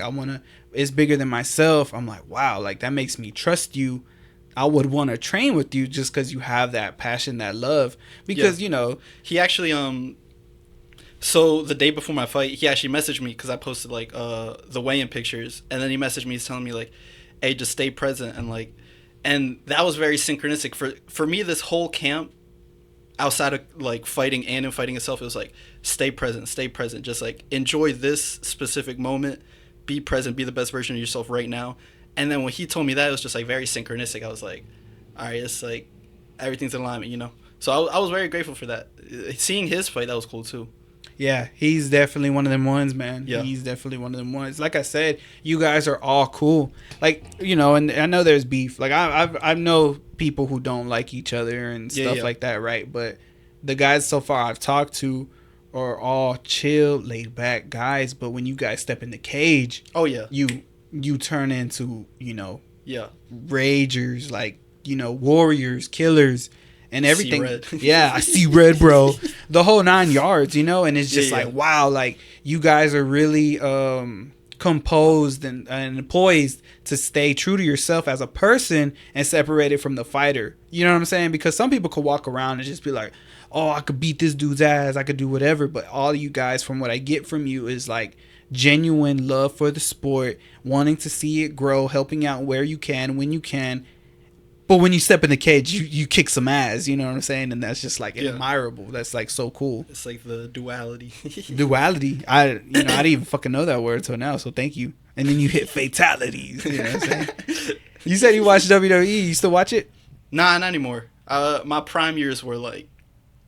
It's bigger than myself. I'm like, wow. Like that makes me trust you. I would want to train with you just because you have that passion, that love. Because you know, he actually So the day before my fight, he actually messaged me because I posted like the weigh-in pictures, and then he messaged me telling me like, "Hey, just stay present," and that was very synchronistic for me. This whole camp, outside of like fighting and in fighting itself, it was like stay present, just like enjoy this specific moment, be present, be the best version of yourself right now. And then when he told me that, it was just like very synchronistic. I was like, all right, it's like everything's in alignment, you know. So I was very grateful for that. Seeing his fight, that was cool too. Yeah, he's definitely one of them ones, man. Yeah. He's definitely one of them ones. Like I said, you guys are all cool. Like, you know, and I know there's beef. Like, I know people who don't like each other and stuff like that, right? But the guys so far I've talked to are all chill, laid back guys. But when you guys step in the cage, oh yeah, you turn into, you know, yeah, ragers, like, you know, warriors, killers. And everything, yeah, I see red, bro. The whole 9 yards, you know, and it's just like, wow, like you guys are really composed and poised to stay true to yourself as a person and separated from the fighter. You know what I'm saying? Because some people could walk around and just be like, oh, I could beat this dude's ass, I could do whatever. But all you guys, from what I get from you, is like genuine love for the sport, wanting to see it grow, helping out where you can, when you can. But when you step in the cage, you kick some ass, you know what I'm saying? And that's just like admirable. That's like so cool. It's like the duality. Duality. I didn't even fucking know that word until now, so thank you. And then you hit fatalities. You know what I'm saying? You said you watched WWE. You still watch it? Nah, not anymore. My prime years were like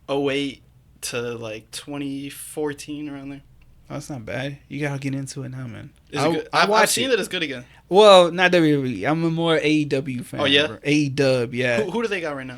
08 to like 2014, around there. Oh, that's not bad. You gotta get into it now, man. Is it good? I've seen that it's good again. Well, not WWE. I'm a more AEW fan. Oh yeah, AEW. Yeah. Who do they got right now?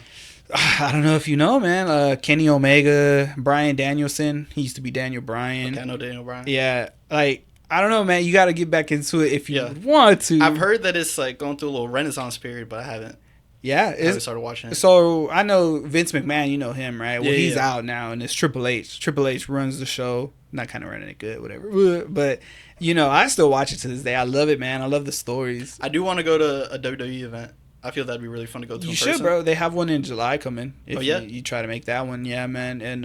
I don't know if you know, man. Kenny Omega, Bryan Danielson. He used to be Daniel Bryan. Okay, I know Daniel Bryan. Yeah, like I don't know, man. You got to get back into it if you want to. I've heard that it's like going through a little renaissance period, but I haven't. Yeah, I haven't started watching it. So I know Vince McMahon. You know him, right? Well, yeah, he's out now, and it's Triple H. Triple H runs the show. Not kind of running it good, whatever. But you know, I still watch it to this day. I love it, man. I love the stories. I do want to go to a WWE event. I feel that'd be really fun to go to. You should, bro. They have one in July coming. If you try to make that one, yeah, man. And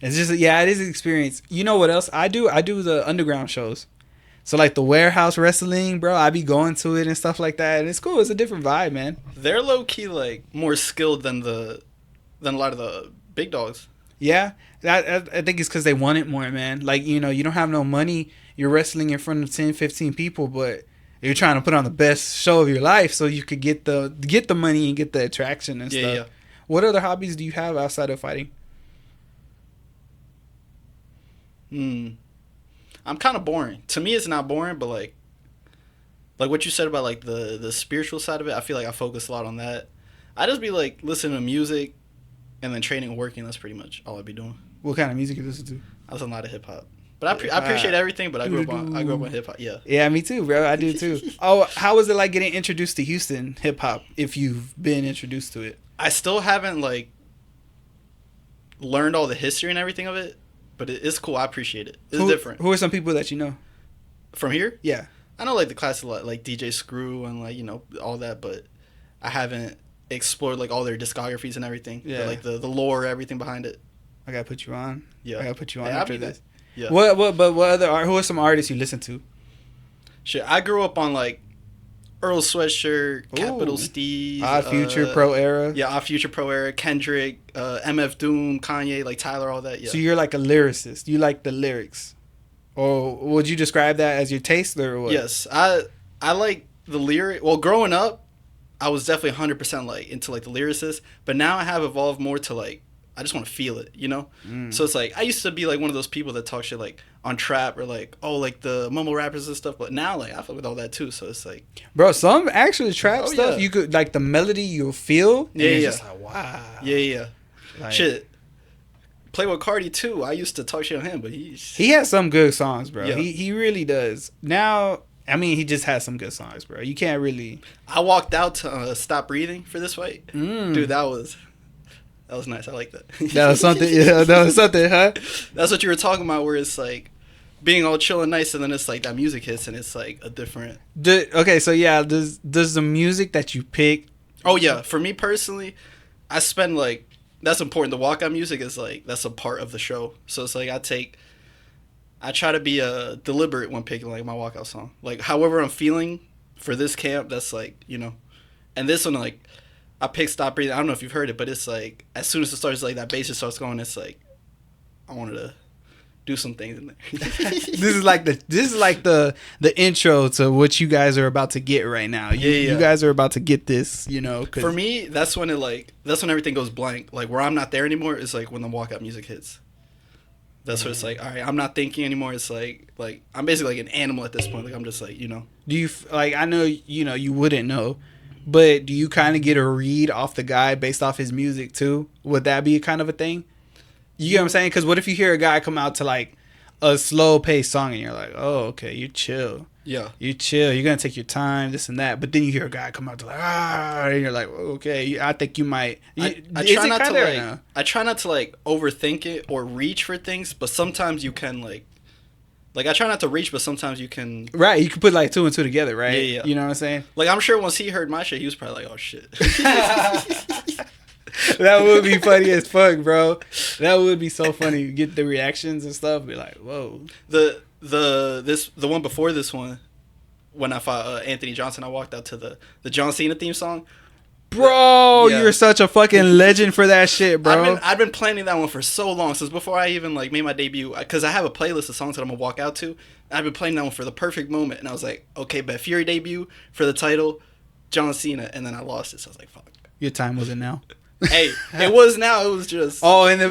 it's just it is an experience. You know what else I do? I do the underground shows. So like the warehouse wrestling, bro. I be going to it and stuff like that, and it's cool. It's a different vibe, man. They're low key like more skilled than a lot of the big dogs. Yeah, I think it's because they want it more, man. Like, you know, you don't have no money. You're wrestling in front of 10, 15 people, but you're trying to put on the best show of your life so you could get the money and get the attraction and stuff. Yeah. What other hobbies do you have outside of fighting? I'm kind of boring. To me, it's not boring, but like what you said about like the spiritual side of it, I feel like I focus a lot on that. I just be like listening to music and then training and working. That's pretty much all I'd be doing. What kind of music you listen to? I listen to a lot of hip hop. But I appreciate everything, but I grew up on hip hop. Yeah. Yeah, me too, bro. I do too. Oh, how was it like getting introduced to Houston hip hop? If you've been introduced to it, I still haven't like learned all the history and everything of it, but it's cool. I appreciate it. It's different. Who are some people that you know from here? Yeah, I know like the classic like DJ Screw and like, you know, all that, but I haven't explored like all their discographies and everything. Yeah, like the lore, everything behind it. I gotta put you on. Yeah, I gotta put you on after this. Yeah. What other who are some artists you listen to? Shit, I grew up on like Earl Sweatshirt, Capital Steez, Odd Future, Pro Era. Yeah, Odd Future, Pro Era, Kendrick, MF Doom, Kanye, like Tyler, all that. Yeah. So you're like a lyricist. You like the lyrics, or would you describe that as your taste, or what? Yes, I like the lyric. Well, growing up, I was definitely 100% like into like the lyricist, but now I have evolved more to like I just want to feel it, you know? So it's like I used to be like one of those people that talk shit like on trap or like, oh, like the mumble rappers and stuff, but now like I fuck with all that too, so it's like, bro, some actually trap stuff you could like the melody you'll feel and it's just like, wow. Yeah. Like, shit. Playboy Cardi too. I used to talk shit on him, but he has some good songs, bro. Yeah. He really does. Now, I mean, he just has some good songs, bro. You can't really. I walked out to Stop Breathing for this fight. Dude, that was nice. I like that. That was something. Yeah, that was something, huh? That's what you were talking about, where it's like being all chill and nice, and then it's like that music hits, and it's like a different. Okay, so yeah, does the music that you pick? Oh yeah, for me personally, I spend like that's important. The walkout music is like that's a part of the show, so it's like I try to be deliberate when picking like my walkout song. Like however I'm feeling for this camp, that's like, you know, and this one like. I picked Stop Breathing. I don't know if you've heard it, but it's like as soon as it starts, like that bass just starts going, it's like I wanted to do some things in there. This is like the intro to what you guys are about to get right now. You guys are about to get this, you know. For me, that's when everything goes blank. Like where I'm not there anymore is like when the walkout music hits. That's where it's like, all right, I'm not thinking anymore. It's like I'm basically like an animal at this point. Like I'm just like, you know. Do you like? I know you wouldn't know, but do you kind of get a read off the guy based off his music too? Would that be kind of a thing? You get what I'm saying? Because what if you hear a guy come out to like a slow paced song and you're like, oh, okay, you're chill. Yeah. You chill. You're going to take your time, this and that. But then you hear a guy come out to like, and you're like, okay, I think you might. I try not to like overthink it or reach for things, but sometimes you can like I try not to reach, but sometimes you can. Right. You can put like two and two together, right? Yeah. You know what I'm saying? Like I'm sure once he heard my shit, he was probably like, oh shit. That would be funny as fuck, bro. That would be so funny. You get the reactions and stuff. Be like, whoa. The one before this one, when I fought Anthony Johnson, I walked out to the John Cena theme song. Bro, you're such a fucking legend for that shit, bro. I've been planning that one for so long, since before I even like made my debut, because I have a playlist of songs that I'm gonna walk out to. I've been playing that one for the perfect moment, and I was like, okay, but Fury debut for the title, John Cena, and then I lost it, so I was like, fuck. Your time wasn't now. Hey, it was now. It was just. Oh, in the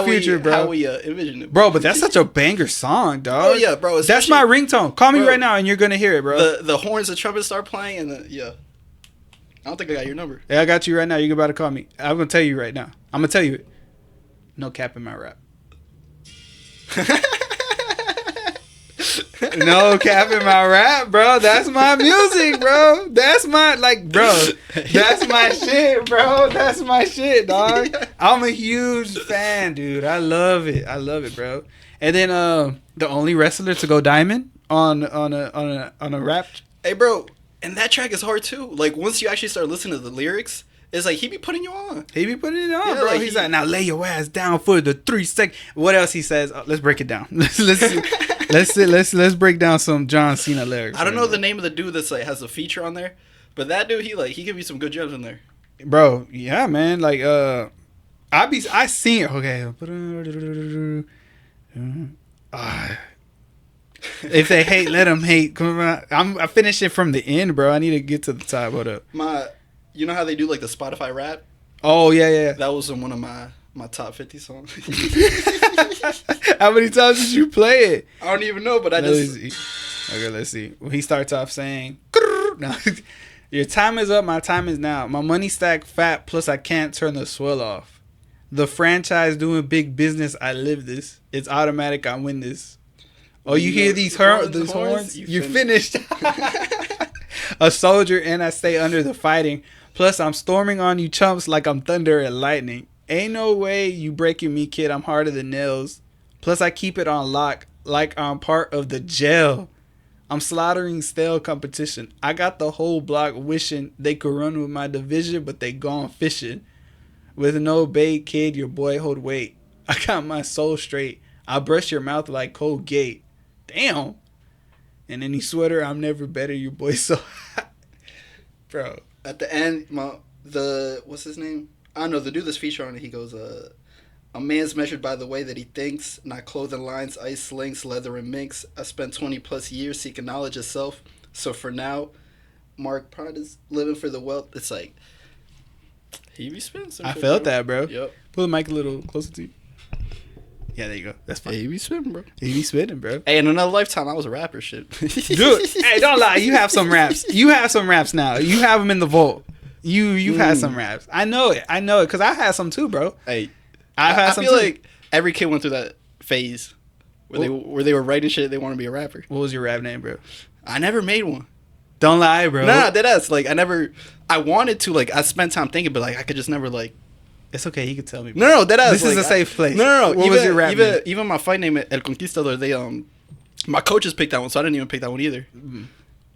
future, bro. How we envisioned it, bro. But that's such a banger song, dog. Oh yeah, bro. That's my ringtone. Call me right now, and you're gonna hear it, bro. The horns, the trumpets start playing, and I don't think I got your number. Yeah, I got you right now. You're about to call me. I'm gonna tell you right now. I'm gonna tell you it. No cap in my rap. No cap in my rap, bro. That's my music, bro. That's my That's my shit, bro. That's my shit, dog. I'm a huge fan, dude. I love it, bro. And then the only wrestler to go diamond on a rap. Hey, bro, and that track is hard too. Like once you actually start listening to the lyrics, it's like he be putting you on. He be putting it on, bro. Like he's like, now lay your ass down for the 3 seconds. What else he says? Let's break it down. Let's break down some John Cena lyrics. I don't know the name of the dude that's like has a feature on there, but that dude he give you some good gems in there. Bro, yeah, man. Like I seen it. Okay. If they hate, let them hate. Come on. I finished it from the end, bro. I need to get to the top. Hold up. You know how they do like the Spotify rap? Oh yeah. That was in one of my top 50 songs. How many times did you play it? I don't even know, but Okay, let's see. Well, he starts off saying, no, your time is up, my time is now. My money stack fat, plus I can't turn the swell off. The franchise doing big business, I live this. It's automatic, I win this. Oh, you hear these horns? You're finished. A soldier and I stay under the fighting. Plus I'm storming on you chumps like I'm thunder and lightning. Ain't no way you breaking me, kid. I'm harder than nails. Plus, I keep it on lock like I'm part of the jail. I'm slaughtering stale competition. I got the whole block wishing they could run with my division, but they gone fishing. With no bait, kid, your boy hold weight. I got my soul straight. I brush your mouth like Colgate. Damn. And any sweater, I'm never better. Your boy so hot. Bro. At the end, what's his name? I don't know, the dude that's featured on it, he goes, a man's measured by the way that he thinks, not clothing lines, ice slings, leather, and minks. I spent 20 plus years seeking knowledge of self. So for now, Mark Pride is living for the wealth. It's like, he be spitting some I felt that, bro. Yep. Pull the mic a little closer to you. Yeah, there you go. That's fine. Hey, he be spitting, bro. He be spitting, bro. Hey, in another lifetime, I was a rapper, shit. Dude, hey, don't lie. You have some raps. You have some raps now. You have them in the vault. You've had some raps. I know it, because I had some too, bro. Hey, I feel like every kid went through that phase where they were writing shit. They want to be a rapper. What was your rap name, bro? I never made one. Don't lie, bro. Nah, deadass. Like I wanted to. Like I spent time thinking, but like I could just never like. It's okay. You can tell me. Bro. No, deadass. This is a safe place. No. What was your rap name? Even my fight name, El Conquistador. They my coaches picked that one, so I didn't even pick that one either. Mm-hmm.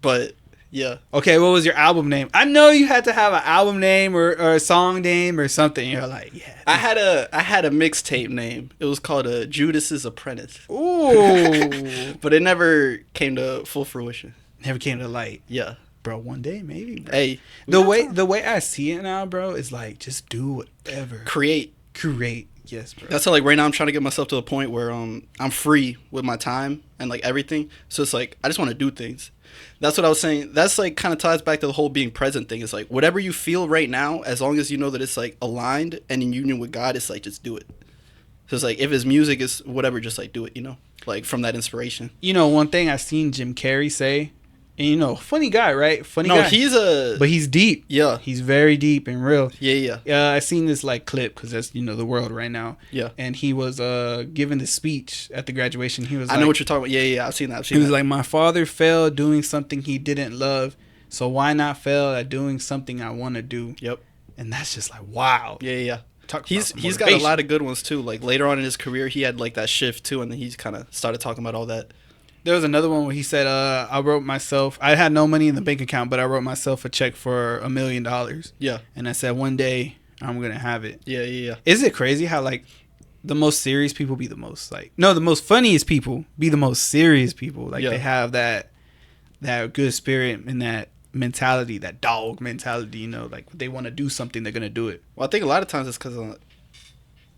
But. Yeah. Okay, what was your album name? I know you had to have an album name or a song name or something. You're like, yeah. I had a mixtape name. It was called Judas's Apprentice. Ooh. But it never came to full fruition. Never came to light. Yeah. Bro, one day maybe. Bro. Hey. The way I see it now, bro, is like just do whatever. Create. Yes, bro. That's how, like, right now I'm trying to get myself to the point where I'm free with my time and, like, everything. So it's like I just want to do things. That's what I was saying. That's, like, kind of ties back to the whole being present thing. It's like whatever you feel right now, as long as you know that it's, like, aligned and in union with God, it's like just do it. So it's like if it's music, it's whatever, just like do it, you know, like from that inspiration. You know, one thing I seen Jim Carrey say, and you know, funny guy, right? Funny guy. No, but he's deep. Yeah. He's very deep and real. Yeah. I seen this like clip because that's, you know, the world right now. Yeah. And he was giving the speech at the graduation. He was I know what you're talking about. Yeah. I've seen that. He was like, my father failed doing something he didn't love. So why not fail at doing something I want to do? Yep. And that's just like, wow. Yeah. He's got a lot of good ones too. Like later on in his career, he had like that shift too, and then he kind of started talking about all that. There was another one where he said, I had no money in the bank account, but I wrote myself a check for $1 million. Yeah. And I said, one day I'm going to have it. Yeah. Is it crazy how like the most serious people be the most the most funniest people be the most serious people. Like they have that good spirit and that mentality, that dog mentality, you know, like they want to do something, they're gonna do it. Well, I think a lot of times it's because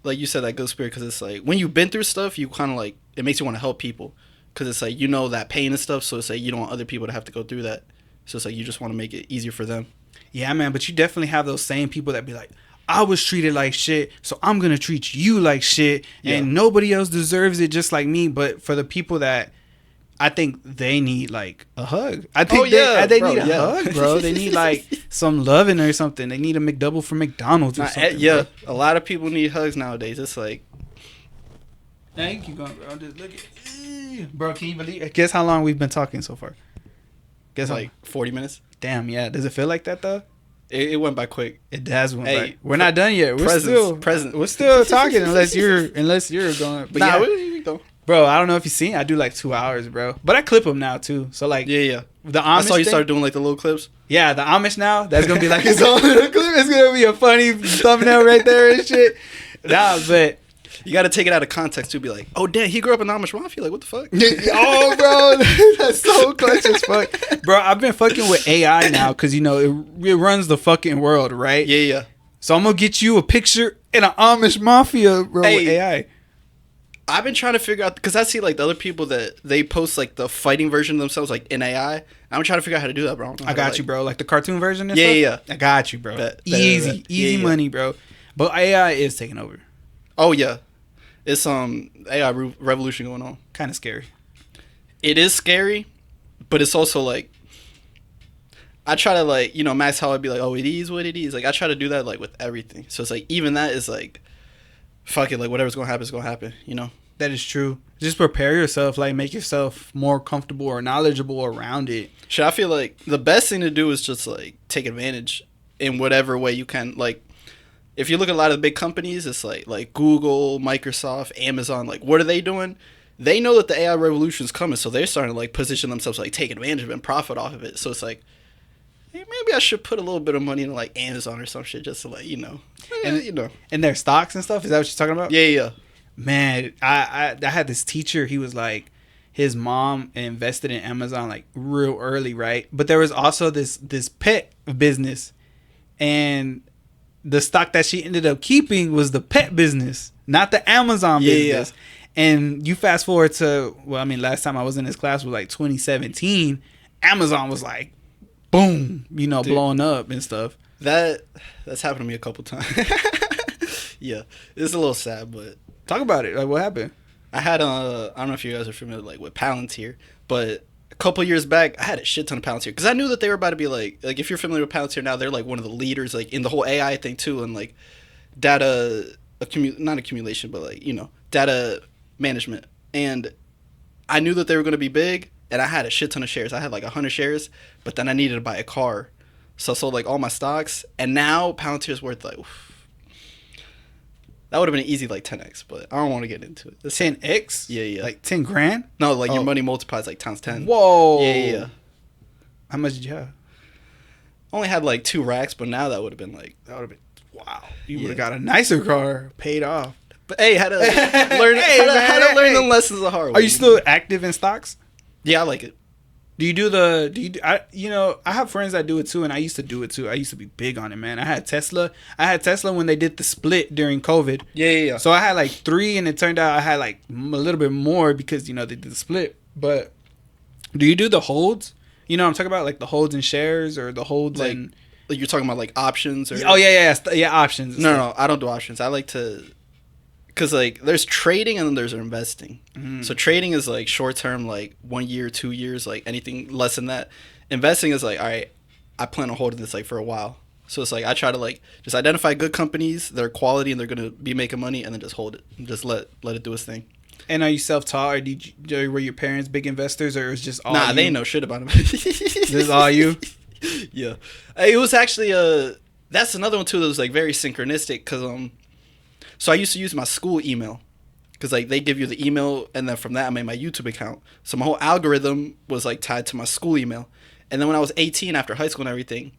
like you said, that good spirit, because it's like when you've been through stuff, you kind of like it makes you want to help people, because it's like, you know, that pain and stuff, so it's like you don't want other people to have to go through that, so it's like you just want to make it easier for them. Yeah, man, but you definitely have those same people that be like, I was treated like shit, so I'm gonna treat you like shit, and nobody else deserves it just like me. But for the people that I think they need like a hug. I think they need a hug, bro. They need like some loving or something. They need a McDouble from McDonald's or something. Yeah, bro. A lot of people need hugs nowadays. It's like, now you keep going, bro. Just look at, bro. Can you believe it? Guess how long we've been talking so far? Guess like 40 minutes. Damn, yeah. Does it feel like that though? It went by quick. It has went by. We're not done yet. We're We're still talking unless you're going. But nah, we go. Bro, I don't know if you've seen. I do like 2 hours, bro. But I clip them now too. So like, yeah. The Amish. I saw you started doing like the little clips. Yeah, the Amish now. That's gonna be like his own little clip. It's gonna be a funny thumbnail right there and shit. Nah, but you got to take it out of context to be like, oh damn, he grew up in the Amish Mafia. Like, what the fuck? Oh, bro, that's so clutch as fuck, bro. I've been fucking with AI now because you know it runs the fucking world, right? Yeah. So I'm gonna get you a picture in an Amish Mafia, bro, with AI. I've been trying to figure out, because I see like the other people that they post like the fighting version of themselves like in AI. I'm trying to figure out how to do that, bro. I got you, bro. Like the cartoon version and stuff? Yeah. I got you, bro. Easy money, bro. But AI is taking over. Oh, yeah. It's AI revolution going on. Kind of scary. It is scary, but it's also like, I try to like, you know, max how I'd be like, oh, it is what it is. Like I try to do that like with everything. So it's like, even that is like, fuck it, like whatever's gonna happen is gonna happen, you know? That is true. Just prepare yourself, like make yourself more comfortable or knowledgeable around it. Shit, I feel like the best thing to do is just like take advantage in whatever way you can. Like if you look at a lot of the big companies, it's like Google, Microsoft, Amazon, like what are they doing? They know that the AI revolution is coming, so they're starting to like position themselves to like take advantage of it and profit off of it. So it's like, hey, maybe I should put a little bit of money into like Amazon or some shit just to like, you know, and you know, and their stocks and stuff. Is that what you're talking about? Yeah. Man, I had this teacher. He was like, his mom invested in Amazon like real early, right? But there was also this pet business, and the stock that she ended up keeping was the pet business, not the Amazon business. Yeah. And you fast forward to, well, I mean, last time I was in this class was like 2017. Amazon was like, boom, you know, dude, blowing up and stuff. That's happened to me a couple times. Yeah, it's a little sad, but talk about it. Like, what happened? I had I don't know if you guys are familiar like with Palantir, but a couple years back I had a shit ton of Palantir because I knew that they were about to be like if you're familiar with Palantir now, they're like one of the leaders like in the whole AI thing too, and like data not accumulation, but like, you know, data management. And I knew that they were going to be big, and I had a shit ton of shares. I had like 100 shares, but then I needed to buy a car, so I sold like all my stocks, and now Palantir's worth like, that would have been an easy like 10x, but I don't want to get into it. 10x? Yeah. Like 10 grand? No, like your money multiplies like times 10. Whoa. Yeah. How much did you have? Only had like 2 racks, but now that would have been like, wow. You would have got a nicer car, paid off. But hey, had to learn, had to learn the lessons the hard way. Are you still active in stocks? Yeah, I like it. Do you do I have friends that do it too, and I used to do it too. I used to be big on it, man. I had Tesla when they did the split during COVID. Yeah. So I had like 3, and it turned out I had like a little bit more because they did the split. But do you do the holds? I'm talking about like the holds and shares, or the holds like, and like you're talking about like options, or options. No, I don't do options. I like to, because like there's trading and then there's investing. So trading is like short term, like 1 year, 2 years, like anything less than that. Investing is like, all right, I plan on holding this like for a while. So it's like I try to like just identify good companies, their quality, and they're gonna be making money, and then just hold it and just let it do its thing. And are you self-taught, or were your parents big investors, or it was just all Nah, you? they ain't know shit about them. This is all you? Yeah. It was actually that's another one too that was like very synchronistic, because so I used to use my school email, because like they give you the email, and then from that I made my YouTube account. So my whole algorithm was like tied to my school email. And then when I was 18, after high school and everything,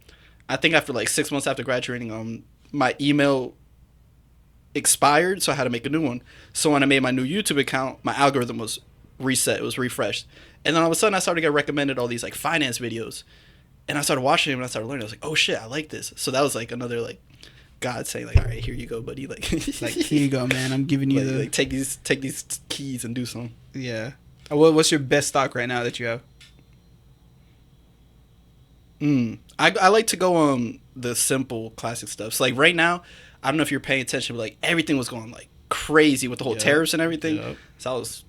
I think after like 6 months after graduating, my email expired, so I had to make a new one. So when I made my new YouTube account, my algorithm was reset, it was refreshed. And then all of a sudden I started to get recommended all these like finance videos. And I started watching them and I started learning. I was like, oh shit, I like this. So that was like another like God saying like, all right, here you go, buddy. Like here you go, man. I'm giving you like take these keys and do something. Yeah. What's your best stock right now that you have? I like to go the simple classic stuff. So like right now, I don't know if you're paying attention, but like everything was going like crazy with the whole tariffs and everything. Yep. So I was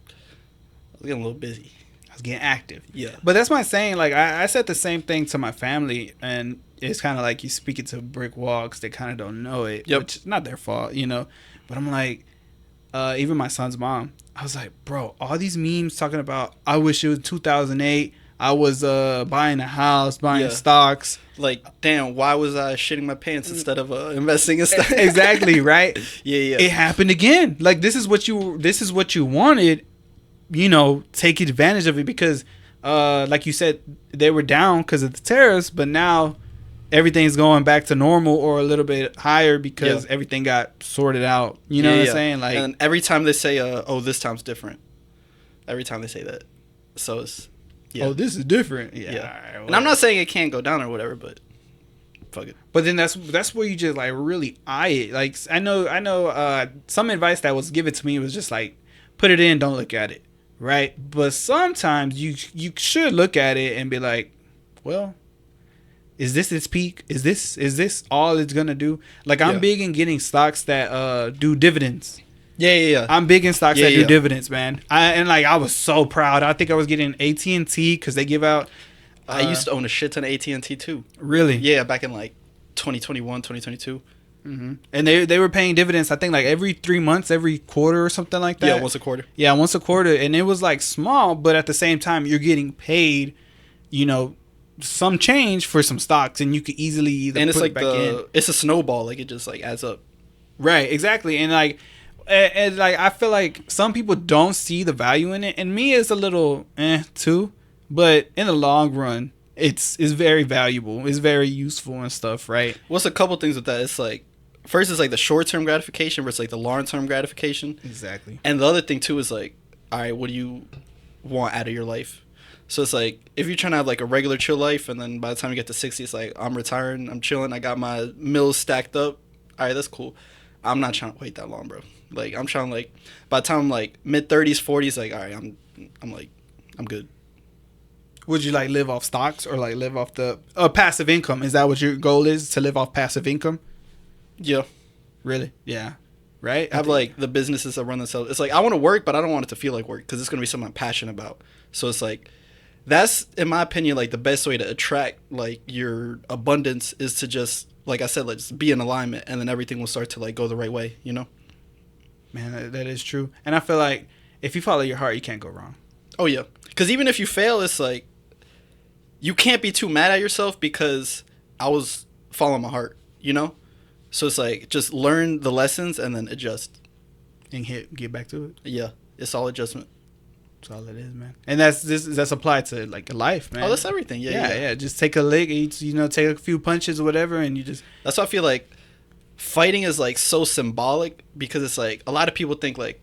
getting a little busy. I was getting active. Yeah. But that's my saying. Like I said the same thing to my family, and it's kind of like you speak it to a brick wall because they kind of don't know it. Yep. Which is not their fault, But I'm like, even my son's mom, I was like, bro, all these memes talking about, I wish it was 2008. I was buying a house, buying stocks. Like, damn, why was I shitting my pants instead of investing in stuff? Exactly, right? Yeah. It happened again. Like, this is what you wanted. Take advantage of it because, like you said, they were down because of the tariffs, but now everything's going back to normal or a little bit higher because everything got sorted out. You know what I'm saying? Like, and every time they say, "Oh, this time's different," every time they say that, so it's. Yeah. Oh, this is different. Yeah. Right, and I'm not saying it can't go down or whatever, but fuck it. But then that's where you just like really eye it. Like I know some advice that was given to me was just like, put it in, don't look at it, right? But sometimes you should look at it and be like, well, is this its peak? Is this all it's gonna do? Like I'm big in getting stocks that do dividends. Yeah. I'm big in stocks that do dividends, man. I was so proud. I think I was getting AT&T because they give out. I used to own a shit ton of AT&T too. Really? Yeah, back in like 2021, 2022. Mm-hmm. And they were paying dividends. I think like every 3 months, every quarter or something like that. Yeah, once a quarter. Yeah, once a quarter, and it was like small, but at the same time, you're getting paid. Some change for some stocks, and you could easily either and it's put like it back in. It's a snowball. Like it just like adds up. Right. Exactly. And like. And like I feel like some people don't see the value in it, and me is a little too. But in the long run, it's very valuable. It's very useful and stuff, right? What's a couple things with that? It's like first is like the short term gratification versus like the long term gratification. Exactly. And the other thing too is like, all right, what do you want out of your life? So it's like if you're trying to have like a regular chill life, and then by the time you get to 60, it's like I'm retiring, I'm chilling, I got my mills stacked up. All right, that's cool. I'm not trying to wait that long, bro. Like I'm trying to like by the time I'm like mid 30s, 40s, like all right, I'm good. Would you like live off stocks or like live off the passive income? Is that what your goal is, to live off passive income? Yeah. Really? Yeah. Right? I have like the businesses that run themselves. It's like I want to work, but I don't want it to feel like work because it's going to be something I'm passionate about. So it's like that's, in my opinion, like the best way to attract like your abundance is to just, like I said, like just be in alignment, and then everything will start to like go the right way, Man, that is true. And I feel like if you follow your heart, you can't go wrong. Oh, yeah. Because even if you fail, it's like you can't be too mad at yourself because I was following my heart, So it's like just learn the lessons and then adjust. And get back to it. Yeah. It's all adjustment. That's all it is, man. And that's applied to like life, man. Oh, that's everything. Yeah. Just take a lick, take a few punches or whatever, and you just. That's why I feel like fighting is like so symbolic, because it's like a lot of people think like,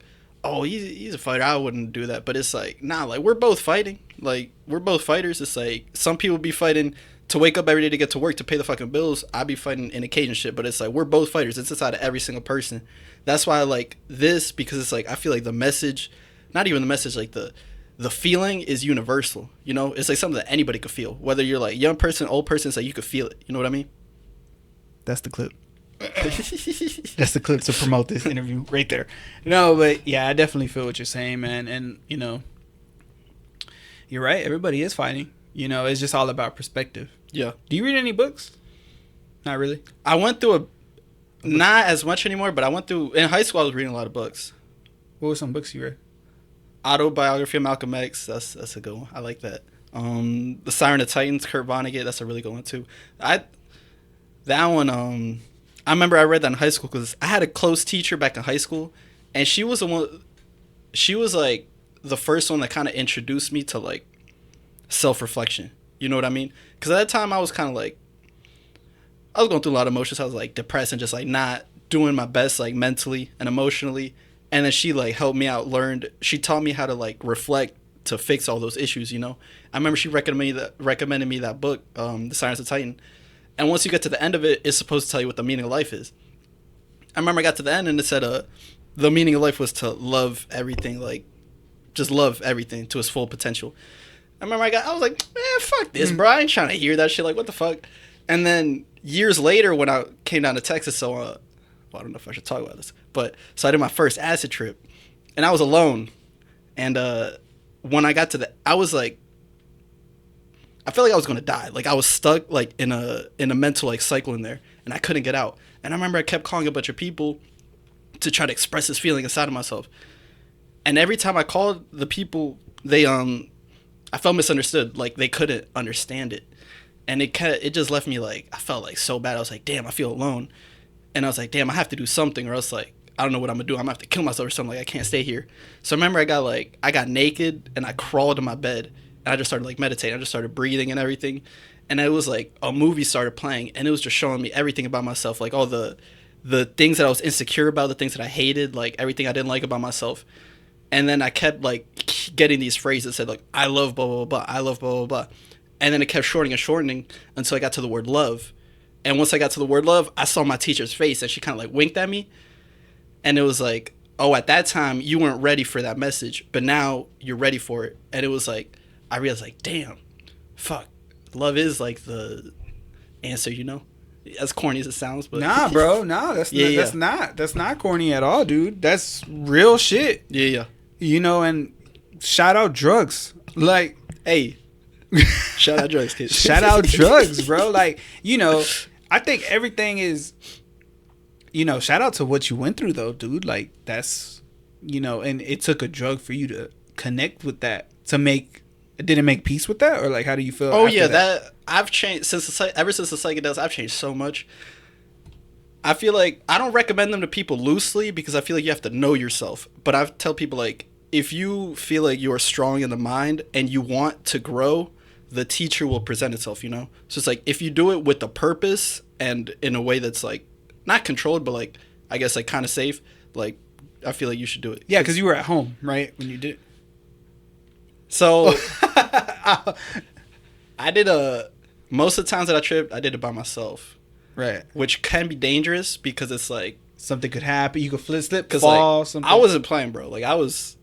oh, he's a fighter, I wouldn't do that. But it's like, nah, like we're both fighting. Like we're both fighters. It's like some people be fighting to wake up every day to get to work to pay the fucking bills. I'd be fighting in occasion shit. But it's like we're both fighters. It's inside of every single person. That's why I like this, because it's like I feel like the message, not even the message, like the feeling is universal. You know, it's like something that anybody could feel. Whether you're like young person, old person, it's like you could feel it. You know what I mean? That's the clip. That's the clip to promote this interview right there. No, but yeah, I definitely feel what you're saying, man. And you know, you're right. Everybody is fighting. You know, it's just all about perspective. Yeah. Do you read any books? Not really. I went through not as much anymore, but I went through, in high school I was reading a lot of books. What were some books you read? Autobiography of Malcolm X. That's a good one. I like that. The Siren of Titans, Kurt Vonnegut. That's a really good one too. That one. I remember I read that in high school because I had a close teacher back in high school, and she was the one. She was like the first one that kind of introduced me to like self-reflection. You know what I mean? Because at that time I was kind of like, I was going through a lot of emotions. I was like depressed and just like not doing my best like mentally and emotionally. And then she like helped me out. She taught me how to like reflect to fix all those issues. You know, I remember she recommended me that book, The Science of Titan. And once you get to the end of it, it's supposed to tell you what the meaning of life is. I remember I got to the end and it said the meaning of life was to love everything, like just love everything to its full potential. I remember I was like, man, fuck this, bro. I ain't trying to hear that shit. Like, what the fuck? And then years later when I came down to Texas, so well, I don't know if I should talk about this, but so I did my first acid trip and I was alone. And when I got to I was like, I felt like I was gonna die. Like I was stuck like in a mental like cycle in there, and I couldn't get out. And I remember I kept calling a bunch of people to try to express this feeling inside of myself. And every time I called the people, they I felt misunderstood. Like they couldn't understand it, and it just left me like I felt like so bad. I was like, damn, I feel alone, and I was like, damn, I have to do something, or else like I don't know what I'm gonna do. I'm gonna have to kill myself or something. Like I can't stay here. So I remember I got naked and I crawled in my bed. And I just started like meditating. I just started breathing and everything. And it was like a movie started playing and it was just showing me everything about myself. Like all the things that I was insecure about, the things that I hated, like everything I didn't like about myself. And then I kept like getting these phrases that said like, I love blah, blah, blah, I love blah, blah, blah. And then it kept shortening until I got to the word love. And once I got to the word love, I saw my teacher's face and she kind of like winked at me. And it was like, oh, at that time you weren't ready for that message, but now you're ready for it. And it was like, I realized like, damn, fuck, love is like the answer, you know, as corny as it sounds, but nah, bro, nah, that's not corny at all, dude. That's real shit. Yeah. You know, and shout out drugs, like, hey, shout out drugs, kids. Shout out drugs, bro. Like, you know, I think everything is, you know, shout out to what you went through though, dude. Like that's, you know, and it took a drug for you to connect with that to make. Did it make peace with that, or like, how do you feel? Oh yeah, that I've changed ever since the psychedelics. I've changed so much. I feel like I don't recommend them to people loosely because I feel like you have to know yourself. But I tell people like, if you feel like you are strong in the mind and you want to grow, the teacher will present itself. You know, so it's like if you do it with a purpose and in a way that's like not controlled, but like I guess like kind of safe. Like I feel like you should do it. Yeah, because you were at home, right, when you did it. So I did most of the times that I tripped, I did it by myself. Right. Which can be dangerous because it's like something could happen. You could slip, fall. Like, something. I wasn't playing, bro. Like I was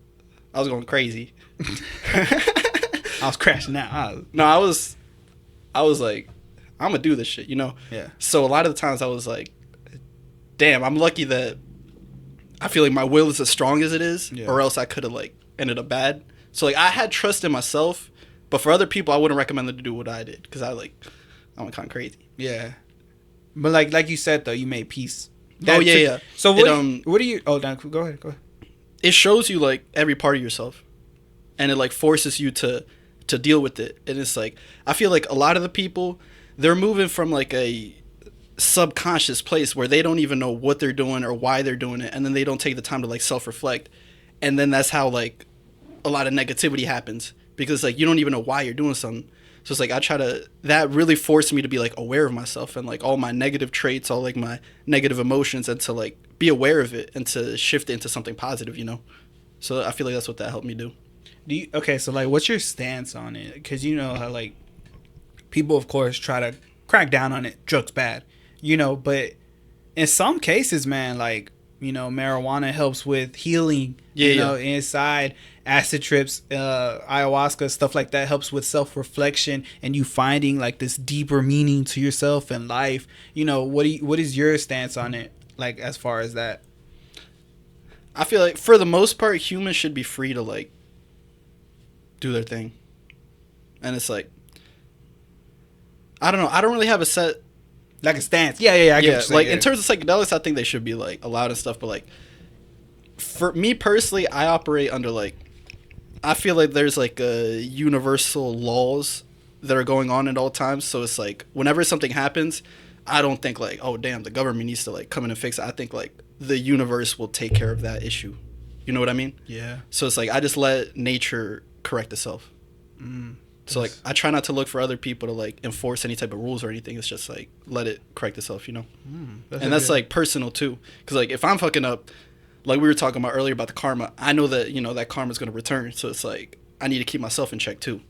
going crazy. I was crashing out. I was like, I'm gonna do this shit, you know? Yeah. So a lot of the times I was like, damn, I'm lucky that I feel like my will is as strong as it is, or else I could have like ended up bad. So like I had trust in myself, but for other people I wouldn't recommend them to do what I did because I went kind of crazy. Yeah, but like you said though, you made peace. Yeah. So what do you? Oh, Dan, go ahead. It shows you like every part of yourself, and it like forces you to deal with it. And it's like I feel like a lot of the people they're moving from like a subconscious place where they don't even know what they're doing or why they're doing it, and then they don't take the time to like self-reflect, and then that's how like a lot of negativity happens because like you don't even know why you're doing something. So it's like that really forced me to be like aware of myself and like all my negative traits, all like my negative emotions, and to like be aware of it and to shift it into something positive, you know. So I feel like that's what that helped me do. Okay, so like, what's your stance on it? Because you know how like people, of course, try to crack down on it. Drugs bad, you know, but in some cases, man, like, you know, marijuana helps with healing. You know, inside acid trips, ayahuasca, stuff like that helps with self-reflection and you finding like this deeper meaning to yourself and life. You know, what is your stance on it? Like, as far as that, I feel like for the most part, humans should be free to like do their thing, and it's like, I don't know. I don't really have a set like a stance. Yeah. I get what you're saying, like in terms of psychedelics, I think they should be like allowed and stuff. But like for me personally, I operate under like, I feel like there's like universal laws that are going on at all times. So it's like whenever something happens, I don't think like, oh damn, the government needs to like come in and fix it. I think like the universe will take care of that issue. You know what I mean? Yeah. So it's like I just let nature correct itself. So like I try not to look for other people to like enforce any type of rules or anything. It's just like let it correct itself, you know. That's like personal too, because like if I'm fucking up, like we were talking about earlier about the karma, I know that, you know, that karma's gonna return. So it's like I need to keep myself in check too.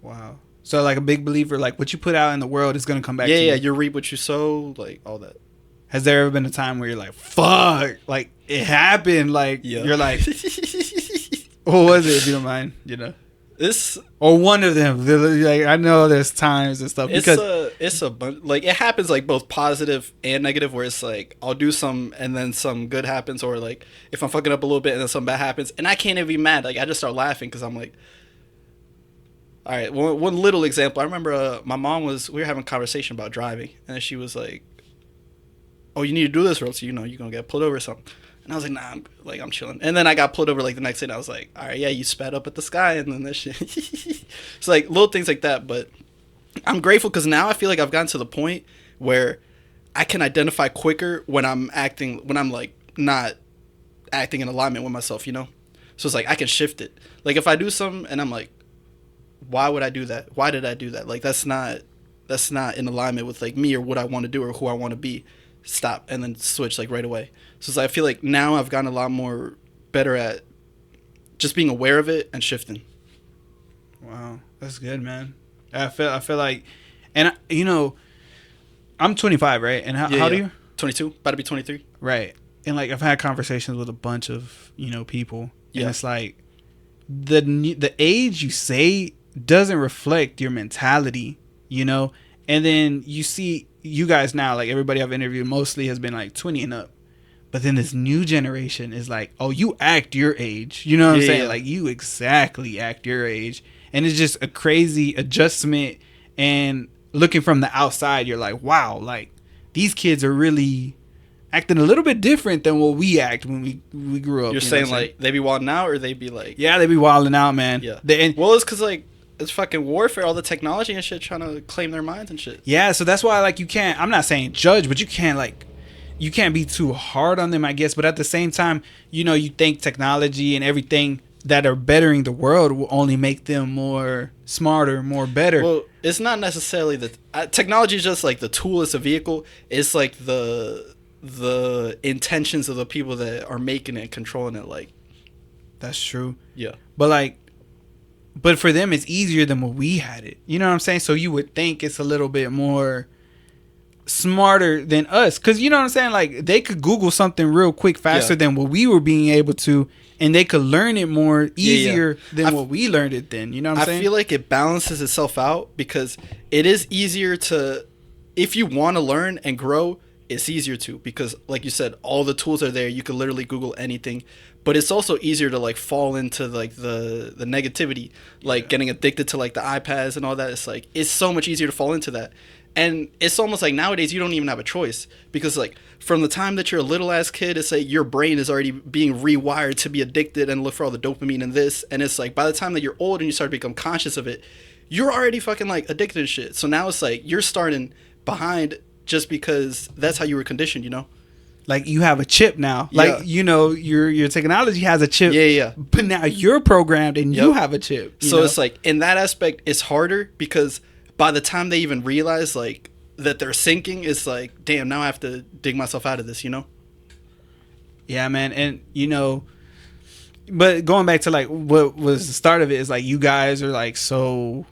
Wow. So like a big believer, like what you put out in the world is gonna come back. Yeah, you reap what you sow, like all that. Has there ever been a time where you're like, fuck, like it happened, like you're like, what was it, if you don't mind, you know? Or one of them. Like, I know there's times and stuff. It's a bunch. Like it happens like both positive and negative. Where it's like I'll do some and then some good happens, or like if I'm fucking up a little bit and then something bad happens, and I can't even be mad. Like I just start laughing because I'm like, all right. One little example. I remember my mom we were having a conversation about driving, and she was like, "Oh, you need to do this, or else you know you're gonna get pulled over or something." And I was like, nah, I'm chilling. And then I got pulled over like the next day and I was like, all right, yeah, you sped up at the sky and then this shit. It's like little things like that. But I'm grateful because now I feel like I've gotten to the point where I can identify quicker when I'm like not acting in alignment with myself, you know? So it's like I can shift it. Like if I do something and I'm like, why would I do that? Why did I do that? Like that's not in alignment with like me or what I want to do or who I want to be. Stop and then switch like right away. So I feel like now I've gotten a lot more better at just being aware of it and shifting. Wow, that's good, man. I feel like, and you know, I'm 25, right? And how old are you? 22, about to be 23. Right. And like I've had conversations with a bunch of, you know, people, and it's like the age you say doesn't reflect your mentality, you know. And then you see you guys now, like everybody I've interviewed mostly has been like 20 and up. But then this new generation is like, oh, you act your age. You know what I'm saying? Yeah. Like you exactly act your age. And it's just a crazy adjustment. And looking from the outside, you're like, wow, like these kids are really acting a little bit different than what we act when we grew up. You're saying like they be wilding out or they be like... Yeah, they be wilding out, man. Yeah. Well, it's because like it's fucking warfare, all the technology and shit trying to claim their minds and shit. Yeah, so that's why like you can't... I'm not saying judge, but you can't be too hard on them, I guess. But at the same time, you know, you think technology and everything that are bettering the world will only make them more smarter, more better. Well, it's not necessarily that technology is just like the tool, it's a vehicle. It's like the intentions of the people that are making it, controlling it. Like, that's true. Yeah. But for them, it's easier than what we had it. You know what I'm saying? So you would think it's a little bit more smarter than us, because you know what I'm saying, like they could Google something real quick faster than what we were being able to, and they could learn it more easier than what we learned it then. You know what I'm saying? I feel like it balances itself out because it is easier to, if you want to learn and grow, it's easier to, because like you said, all the tools are there. You can literally Google anything. But it's also easier to like fall into like the negativity, like getting addicted to like the iPads and all that. It's like it's so much easier to fall into that. And it's almost like nowadays you don't even have a choice, because like from the time that you're a little ass kid, it's like your brain is already being rewired to be addicted and look for all the dopamine and this. And it's like by the time that you're old and you start to become conscious of it, you're already fucking like addicted to shit. So now it's like you're starting behind just because that's how you were conditioned, you know? Like you have a chip now. Like, you know, your technology has a chip. Yeah. But now you're programmed and you have a chip. So it's like in that aspect, it's harder because by the time they even realize like that they're sinking, it's like, damn, now I have to dig myself out of this, you know? Yeah, man. And, you know, but going back to like what was the start of it is like you guys are like so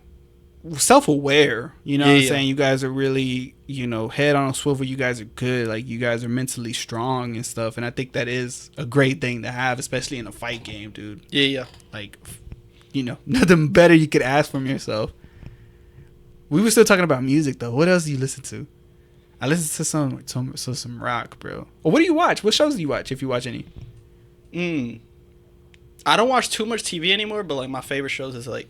self-aware, you know what I'm saying? You guys are really, you know, head on a swivel. You guys are good. Like you guys are mentally strong and stuff. And I think that is a great thing to have, especially in a fight game, dude. Yeah. Like, you know, nothing better you could ask from yourself. We were still talking about music though. What else do you listen to? I listen to some rock, bro. Or what do you watch? What shows do you watch if you watch any? I don't watch too much TV anymore, but like my favorite shows is like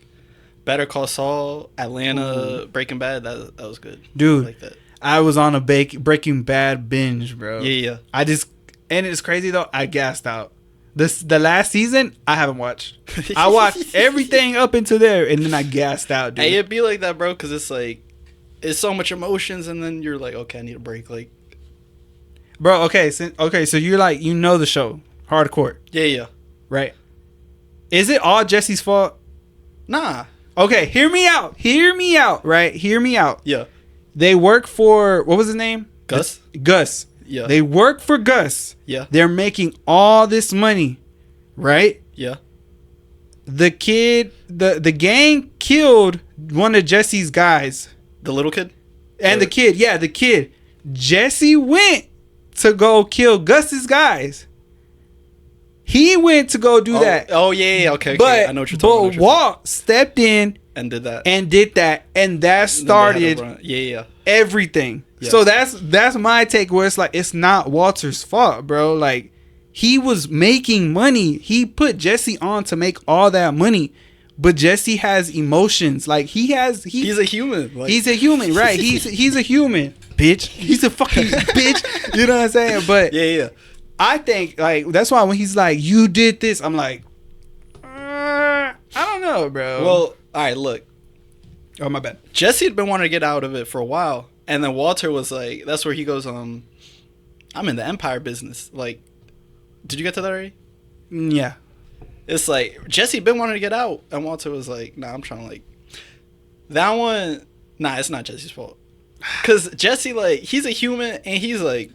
Better Call Saul, Atlanta, Breaking Bad. That was good, dude. I like that. I was on a Breaking Bad binge, bro. Yeah. And it's crazy though. I gassed out. The last season I haven't watched. I watched everything up into there, and then I gassed out, dude. Hey, it'd be like that, bro, because it's like it's so much emotions, and then you're like, okay, I need a break, like. Bro, okay, so you're like, you know the show, hardcore. Yeah. Right. Is it all Jesse's fault? Nah. Okay, hear me out, right? Hear me out. Yeah. They work for, what was his name? Gus. Yeah. They work for Gus. Yeah. They're making all this money, right? Yeah. The kid, the gang killed one of Jesse's guys. The little kid? And the kid. Jesse went to go kill Gus's guys. He went to go do that. Oh, yeah. Okay. But, I know what you're talking about. But Walt stepped in and did that. And that started everything. Yeah. So that's my take, where it's like, it's not Walter's fault, bro. Like, he was making money. He put Jesse on to make all that money. But Jesse has emotions. Like, he's a human. Like. He's a human, right? He's a human, bitch. He's a fucking bitch. You know what I'm saying? But yeah. I think, like, that's why when he's like, you did this, I'm like, I don't know, bro. Well, all right, look. Oh, my bad. Jesse had been wanting to get out of it for a while. And then Walter was like, that's where he goes, I'm in the empire business. Like, did you get to that already? Yeah. It's like, Jesse been wanting to get out. And Walter was like, nah, I'm trying to, like, that one, nah, it's not Jesse's fault. Because Jesse, like, he's a human and he's, like,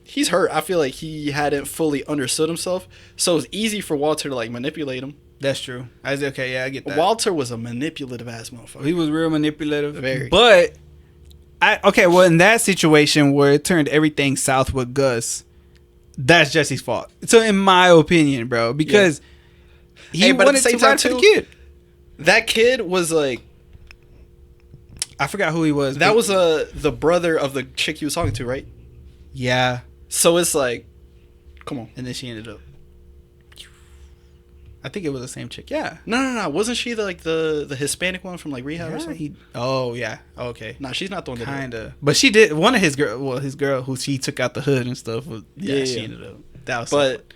he's hurt. I feel like he hadn't fully understood himself. So it's easy for Walter to, like, manipulate him. That's true. Okay, yeah, I get that. Walter was a manipulative ass motherfucker. He was real manipulative. Very. But, well, in that situation where it turned everything south with Gus, that's Jesse's fault. So, in my opinion, bro, because he wanted to ride for the kid. That kid was like, I forgot who he was. That was the brother of the chick he was talking to, right? Yeah. So it's like, come on. And then she ended up. I think it was the same chick. Yeah. No. Wasn't she the Hispanic one from like rehab or something? Yeah. Okay. Nah, she's not the one that kinda. But she did. One of his girl who she took out the hood and stuff. She ended up. That was. But.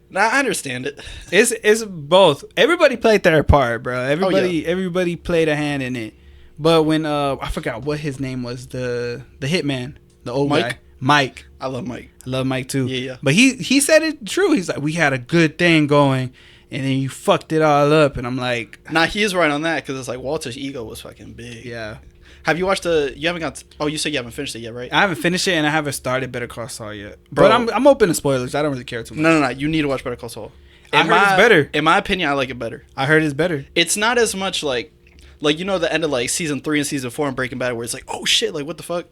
Nah, I understand it. It's both. Everybody played their part, bro. Everybody played a hand in it. But when I forgot what his name was, the hitman, the old guy. Mike. I love Mike. I love Mike too. Yeah. But he said it true. He's like, we had a good thing going, and then you fucked it all up. And I'm like, nah, he is right on that, because it's like Walter's ego was fucking big. Yeah. Have you watched you haven't got? Oh, you said you haven't finished it yet, right? I haven't finished it, and I haven't started Better Call Saul yet. Bro, but I'm open to spoilers. I don't really care too much. No. You need to watch Better Call Saul. I heard it's better. In my opinion, I like it better. I heard it's better. It's not as much like you know the end of like season 3 and season 4 in Breaking Bad, where it's like, oh shit, like what the fuck?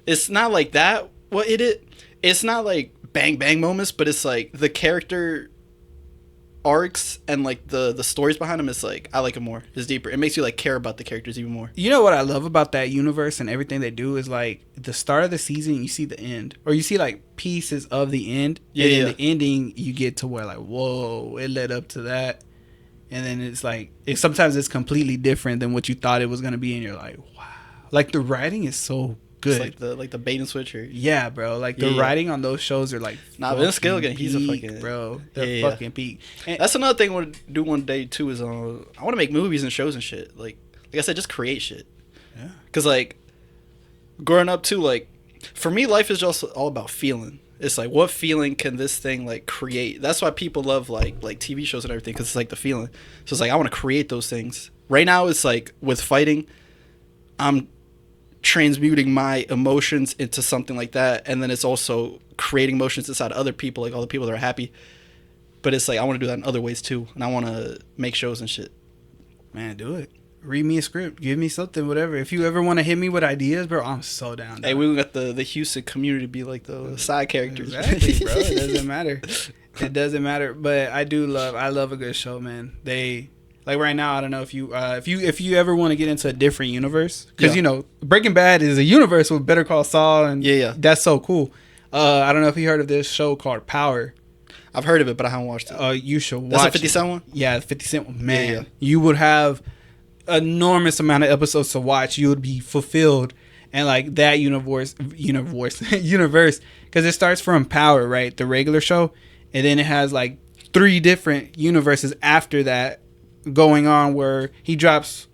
It's not like that. It's not like bang bang moments, but it's like the character arcs and like the stories behind them is like, I like it more. It's deeper. It makes you like care about the characters even more. You know what I love about that universe and everything they do is like the start of the season you see the end, or you see like pieces of the end. And in the ending you get to where like, whoa, it led up to that. And then it's like, sometimes it's completely different than what you thought it was going to be, and you're like, wow. Like the writing is so good. It's like the bait and switch here. Yeah, bro. Like the writing on those shows are like, nah, Vince Gilligan, he's a fucking bro. They're fucking peak. And that's another thing I want to do one day too. Is I want to make movies and shows and shit. Like I said, just create shit. Yeah. Cause like growing up too, like for me, life is just all about feeling. It's like, what feeling can this thing like create? That's why people love like TV shows and everything, because it's like the feeling. So it's like, I want to create those things. Right now, it's like with fighting, I'm transmuting my emotions into something like that, and then it's also creating emotions inside other people, like all the people that are happy. but it's like I want to do that in other ways too, and I want to make shows and shit. Man, do it. Read me a script. Give me something, whatever. If you ever want to hit me with ideas, bro, I'm so down. Hey, we got the Houston community to be like the side characters. Exactly, bro. It doesn't matter. It doesn't matter. But I love a good show, man. They like right now. I don't know if you ever want to get into a different universe, because you know Breaking Bad is a universe with Better Call Saul, and that's so cool. I don't know if you heard of this show called Power. I've heard of it, but I haven't watched it. You should watch. That's a 50 Cent one. Yeah, 50 Cent one. Man, you would have enormous amount of episodes to watch. You would be fulfilled, and like that universe, because it starts from Power, right, the regular show, and then it has like 3 different universes after that going on, where he drops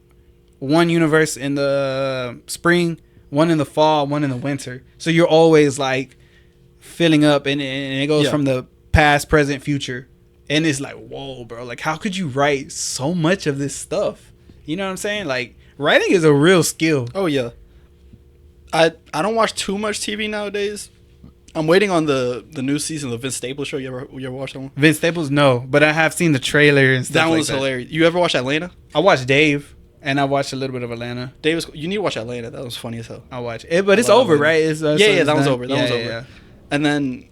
one universe in the spring, one in the fall, one in the winter. So you're always like filling up, and it goes from the past, present, future, and it's like, whoa, bro, like how could you write so much of this stuff? You know what I'm saying? Like, writing is a real skill. Oh, yeah. I don't watch too much TV nowadays. I'm waiting on the new season of the Vince Staples show. You ever watch that one? Vince Staples? No. But I have seen the trailer and stuff that one's hilarious. You ever watch Atlanta? I watched Dave, and I watched a little bit of Atlanta. You need to watch Atlanta. That was funny as hell. I watched it. But it's over, Atlanta. right? That one's over. That one's over. Yeah. And then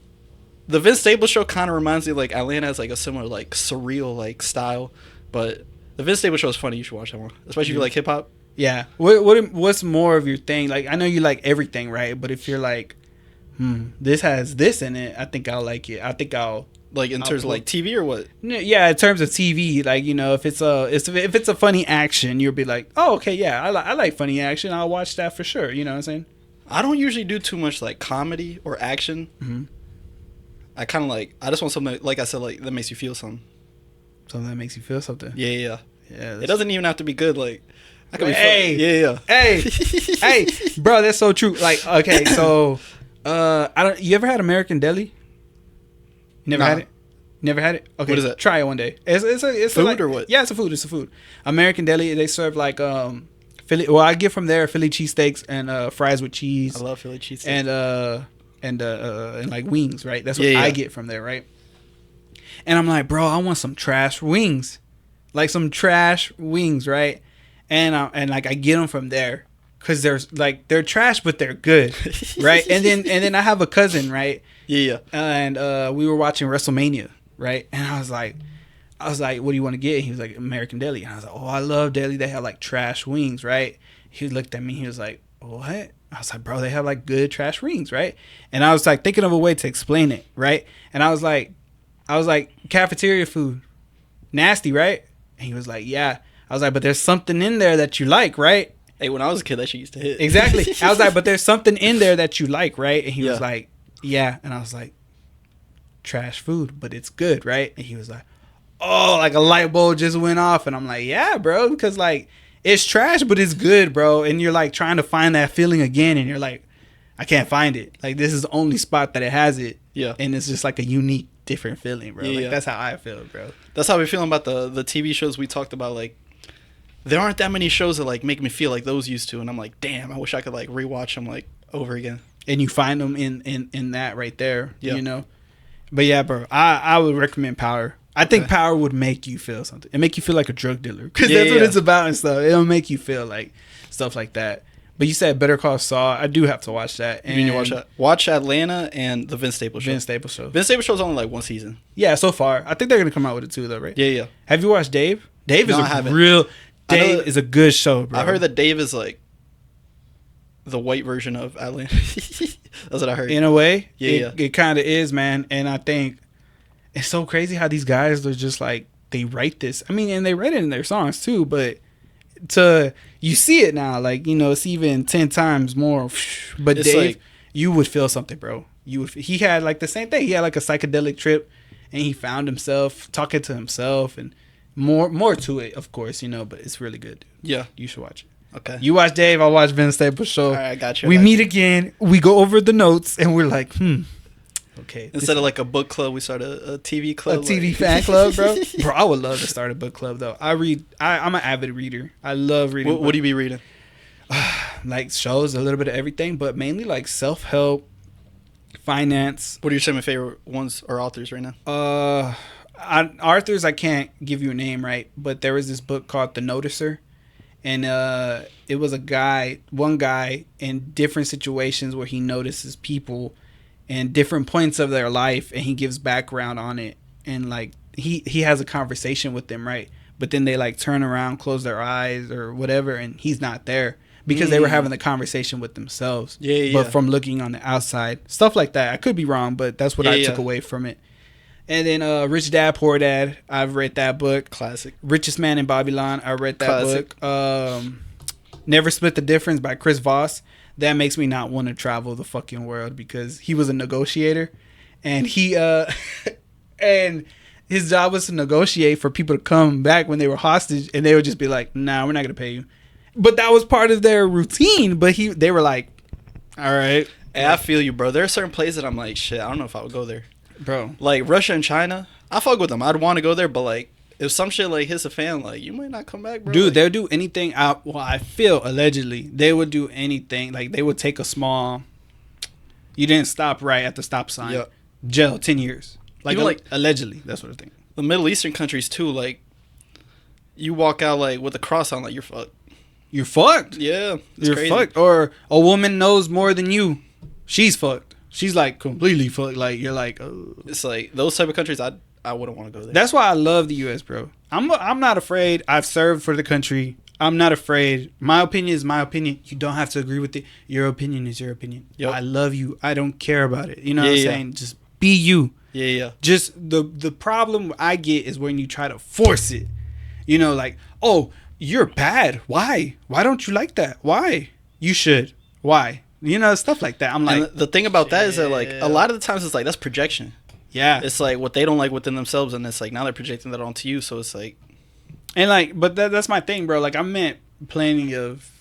the Vince Staples show kind of reminds me, like, Atlanta has, like, a similar, like, surreal, like, style. But the Vince Staples show is funny. You should watch that one, especially if you like hip hop. Yeah. What's more of your thing? Like, I know you like everything, right? But if you're like, this has this in it, I think I'll like it. I think I'll like in terms of like TV or what? Yeah, in terms of TV, like, you know, if it's a funny action, you'll be like, oh, okay, yeah, I like funny action. I'll watch that for sure. You know what I'm saying? I don't usually do too much like comedy or action. Mm-hmm. I kind of I just want something, like I said, like that makes you feel something. Something that makes you feel something. Yeah. It doesn't even have to be good. Like, I could be hey, hey, bro, that's so true. Like, okay, so, you ever had American Deli? Never had it? Never had it? Okay. What is that? Try it one day. It's food or what? Yeah, it's a food. American Deli, they serve like, Philly. Well, I get from there Philly cheesesteaks and fries with cheese. I love Philly cheesesteaks. And like wings, right? That's what I get from there, right? And I'm like, bro, I want some trash wings, like some trash wings, right? And like I get them from there because they're trash, but they're good, right? and then I have a cousin, right? Yeah. And we were watching WrestleMania, right? And I was like, what do you want to get? He was like, American Deli. And I was like, oh, I love deli. They have like trash wings, right? He looked at me. He was like, what? I was like, bro, they have like good trash wings, right? And I was like thinking of a way to explain it, right? And I was like, cafeteria food, nasty, right? And he was like, yeah. I was like, but there's something in there that you like, right? Hey, when I was a kid, that shit used to hit. Exactly. I was like, but there's something in there that you like, right? And he was like, yeah. And I was like, trash food, but it's good, right? And he was like, oh, like a light bulb just went off. And I'm like, yeah, bro, because like it's trash, but it's good, bro. And you're like trying to find that feeling again, and you're like, I can't find it. Like, this is the only spot that it has it. Yeah. And it's just like a unique, different feeling, bro. Like, that's how I feel, bro. That's how we feel about the TV shows we talked about. Like, there aren't that many shows that like make me feel like those used to, and I'm like, damn, I wish I could like rewatch them like over again. And you find them in that right there, you know. But yeah, bro, I would recommend Power. I think Power would make you feel something. It make you feel like a drug dealer, because that's what it's about and stuff. It'll make you feel like stuff like that. But you said Better Call Saul. I do have to watch that. And you need to watch that. Watch Atlanta and the Vince Staples show. Vince Staples show is only like one season. Yeah, so far. I think they're gonna come out with it too, though, right? Yeah. Have you watched Dave? Dave is Dave is a good show, bro. I heard that Dave is like the white version of Atlanta. That's what I heard. In a way, it kind of is, man. And I think it's so crazy how these guys are just like, they write this. I mean, and they write it in their songs too, but you see it now, like, you know, it's even 10 times more. But it's Dave, like, you would feel something, bro. He had like the same thing. He had like a psychedelic trip, and he found himself talking to himself, and more to it, of course, you know. But it's really good. Yeah, you should watch it. Okay. You watch Dave, I watch Vince Staples show. All right, I got you. We meet again. We go over the notes, and we're like, okay. Instead of like a book club, we start a TV club. A TV fan club, bro. Bro, I would love to start a book club, though. I'm an avid reader. I love reading. What do you be reading? Like shows, a little bit of everything, but mainly like self-help, finance. What are your 7 favorite ones or authors right now? Arthur's, I can't give you a name, right? But there was this book called The Noticer. And it was one guy in different situations where he notices people and different points of their life, and he gives background on it. And like he has a conversation with them, right? But then they like turn around, close their eyes or whatever, and he's not there because they were having the conversation with themselves. Yeah. But from looking on the outside, stuff like that. I could be wrong, but that's what I took away from it. And then Rich Dad, Poor Dad. I've read that book. Classic. Richest Man in Babylon. I read that book. Never Split the Difference by Chris Voss. That makes me not want to travel the fucking world because he was a negotiator. And he and his job was to negotiate for people to come back when they were hostage. And they would just be like, nah, we're not going to pay you. But that was part of their routine. But they were like, all right. Hey, I feel you, bro. There are certain places that I'm like, shit, I don't know if I would go there. Bro, like Russia and China, I fuck with them. I'd want to go there, but like if some shit like hits a fan, like you might not come back, bro. Dude, like, they'll do anything. I feel allegedly they would do anything. Like they would take a small. You didn't stop right at the stop sign. Yep. Jail 10 years. Like allegedly, that's what I think. The Middle Eastern countries too. Like you walk out like with a cross on, like you're fucked. You're fucked. Yeah, you're crazy. Fucked. Or a woman knows more than you. She's fucked. She's like completely fucked. Like you're like, oh. It's like those type of countries. I wouldn't want to go there. That's why I love the U.S., bro. I'm not afraid. I've served for the country. I'm not afraid. My opinion is my opinion. You don't have to agree with it. Your opinion is your opinion. Yep. I love you. I don't care about it. You know what I'm saying? Just be you. Yeah. Just the problem I get is when you try to force it. You know, like, oh, you're bad. Why? Why don't you like that? Why? You should. Why? You know, stuff like that. I'm like, and the thing about that is that like a lot of the times it's like that's projection. Yeah, it's like what they don't like within themselves, and it's like now they're projecting that onto you. So it's like, and like, but that's my thing, bro. Like I met plenty of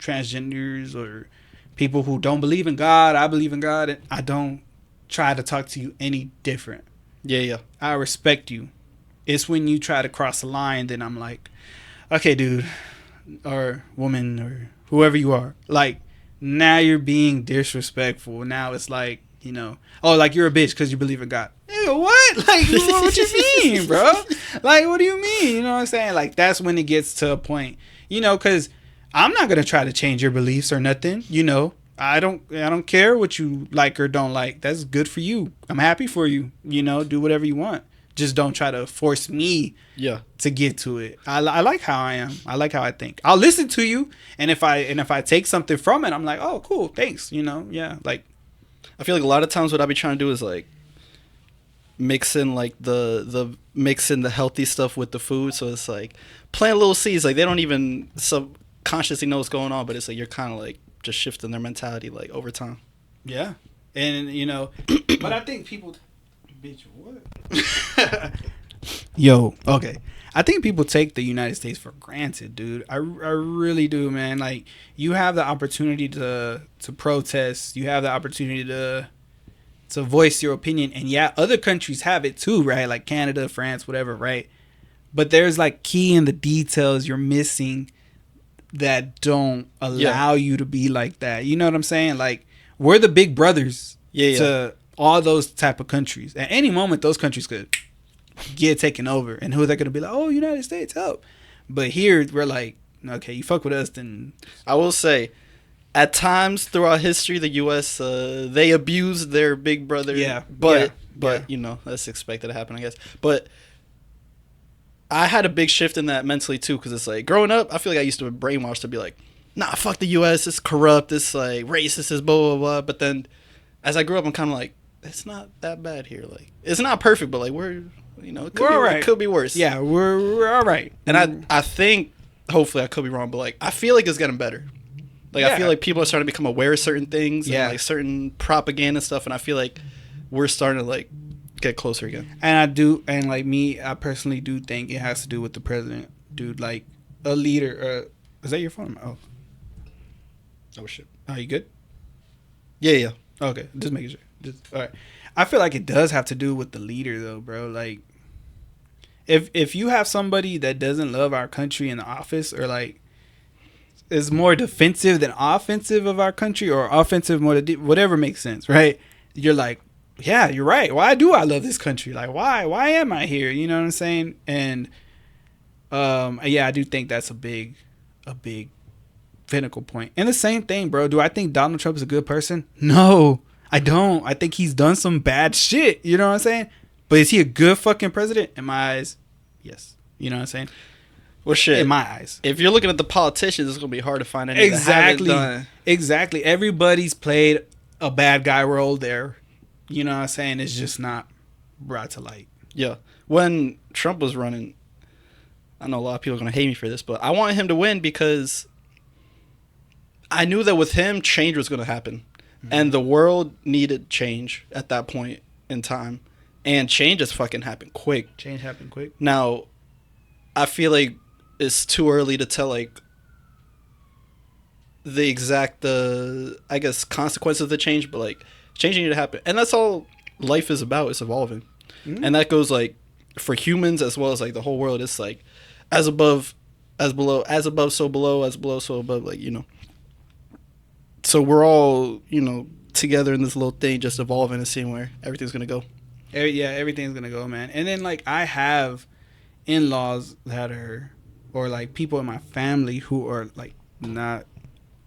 transgenders or people who don't believe in God. I believe in God, and I don't try to talk to you any different. Yeah. I respect you. It's when you try to cross the line, then I'm like, okay, dude, or woman, or whoever you are, like. Now you're being disrespectful. Now it's like, you know, oh, like you're a bitch because you believe in God. Ew, what? Like, what you mean, bro? Like, what do you mean? You know what I'm saying? Like, that's when it gets to a point, you know, because I'm not going to try to change your beliefs or nothing. You know, I don't care what you like or don't like. That's good for you. I'm happy for you. You know, do whatever you want. Just don't try to force me to get to it. I like how I am. I like how I think. I'll listen to you, and if I take something from it, I'm like, oh, cool, thanks. You know, yeah. Like, I feel like a lot of times what I be trying to do is like mix in like the healthy stuff with the food. So it's like plant little seeds. Like they don't even subconsciously know what's going on, but it's like you're kind of like just shifting their mentality like over time. Yeah, and you know, but I think people. Bitch, what? Yo, okay. I think people take the United States for granted, dude. I really do, man. Like, you have the opportunity to protest. You have the opportunity to voice your opinion. And yeah, other countries have it too, right? Like Canada, France, whatever, right? But there's like key in the details you're missing that don't allow you to be like that. You know what I'm saying? Like, we're the big brothers to all those type of countries. At any moment, those countries could get taken over. And who are they going to be like, oh, United States, help. But here, we're like, okay, you fuck with us, then... I will say, at times throughout history, the U.S., they abused their big brother. Yeah. But, you know, that's expected to happen, I guess. But I had a big shift in that mentally, too, because it's like, growing up, I feel like I used to be brainwashed to be like, nah, fuck the U.S., it's corrupt, it's like racist, it's blah, blah, blah. But then, as I grew up, I'm kind of like, it's not that bad here. Like, it's not perfect, but like we're, you know, it could be worse. Yeah, we're all right. And I think, hopefully, I could be wrong, but like I feel like it's getting better. Like I feel like people are starting to become aware of certain things, and like certain propaganda stuff, and I feel like we're starting to like get closer again. And I personally do think it has to do with the president, dude. Like a leader. Is that your phone? Oh shit. Are you good? Yeah. Okay, just making sure. All right. I feel like it does have to do with the leader, though, bro. Like, if you have somebody that doesn't love our country in the office, or like is more defensive than offensive of our country, or offensive more whatever makes sense, right? You're like, yeah, you're right. Why do I love this country? Like, why am I here? You know what I'm saying? And yeah, I do think that's a big pinnacle point. And the same thing, bro. Do I think Donald Trump is a good person? No, I don't. I think he's done some bad shit. You know what I'm saying? But is he a good fucking president? In my eyes, yes. You know what I'm saying? Well, shit. In my eyes. If you're looking at the politicians, it's gonna be hard to find any that haven't done. Exactly. Everybody's played a bad guy role there. You know what I'm saying? It's just not brought to light. Yeah. When Trump was running, I know a lot of people are gonna hate me for this, but I wanted him to win because I knew that with him, change was gonna happen, and the world needed change at that point in time, and change has fucking happened quick. Change happened quick. Now, I feel like it's too early to tell like the exact I guess consequences of the change, but like changing needed to happen, and that's all life is about. It's evolving, and that goes like for humans as well as like the whole world. It's like as above, as below, as above, so below, as below, so above. Like, you know. So we're all, you know, together in this little thing, just evolving and seeing where everything's gonna go. Yeah, everything's gonna go, man. And then like I have in-laws that are, or like people in my family who are like not,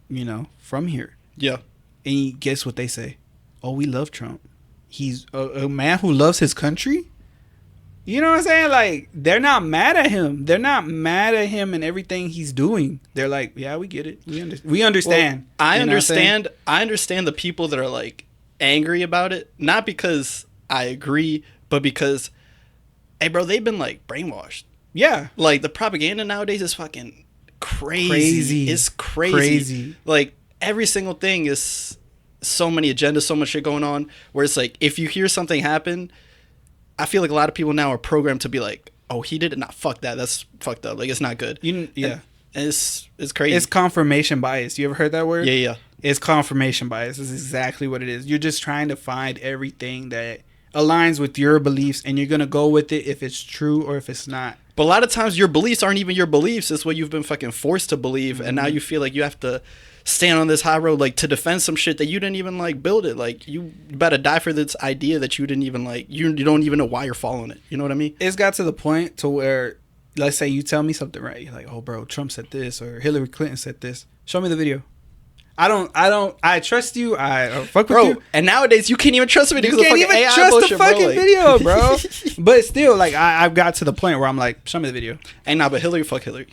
you know, from here. Yeah. And guess what they say? Oh, we love Trump. He's a man who loves his country. You know what I'm saying? Like, they're not mad at him. They're not mad at him and everything he's doing. They're like, yeah, we get it. We understand. Well, I understand. I understand the people that are like angry about it, not because I agree, but because, hey, bro, they've been like brainwashed. Yeah. Like the propaganda nowadays is fucking crazy. It's crazy. Like every single thing is so many agendas, so much shit going on, where it's like if you hear something happen, I feel like a lot of people now are programmed to be like, oh, he did it. Not fuck that. That's fucked up. Like, it's not good. Yeah. And it's crazy. It's confirmation bias. You ever heard that word? Yeah. It's confirmation bias. It's exactly what it is. You're just trying to find everything that aligns with your beliefs, and you're going to go with it if it's true or if it's not. But a lot of times your beliefs aren't even your beliefs. It's what you've been fucking forced to believe. And now you feel like you have to stand on this high road, like, to defend some shit that you didn't even, like, build it. Like, you better die for this idea that you didn't even, like, you don't even know why you're following it. You know what I mean? It's got to the point to where, let's say you tell me something, right? You're like, oh, bro, Trump said this or Hillary Clinton said this. Show me the video. I trust you. I fuck with you. And nowadays you can't even trust me because you can't even AI trust bullshit, the fucking bro. video, bro. But still, like, I've got to the point where I'm like, show me the video. Hey, but Hillary, fuck Hillary.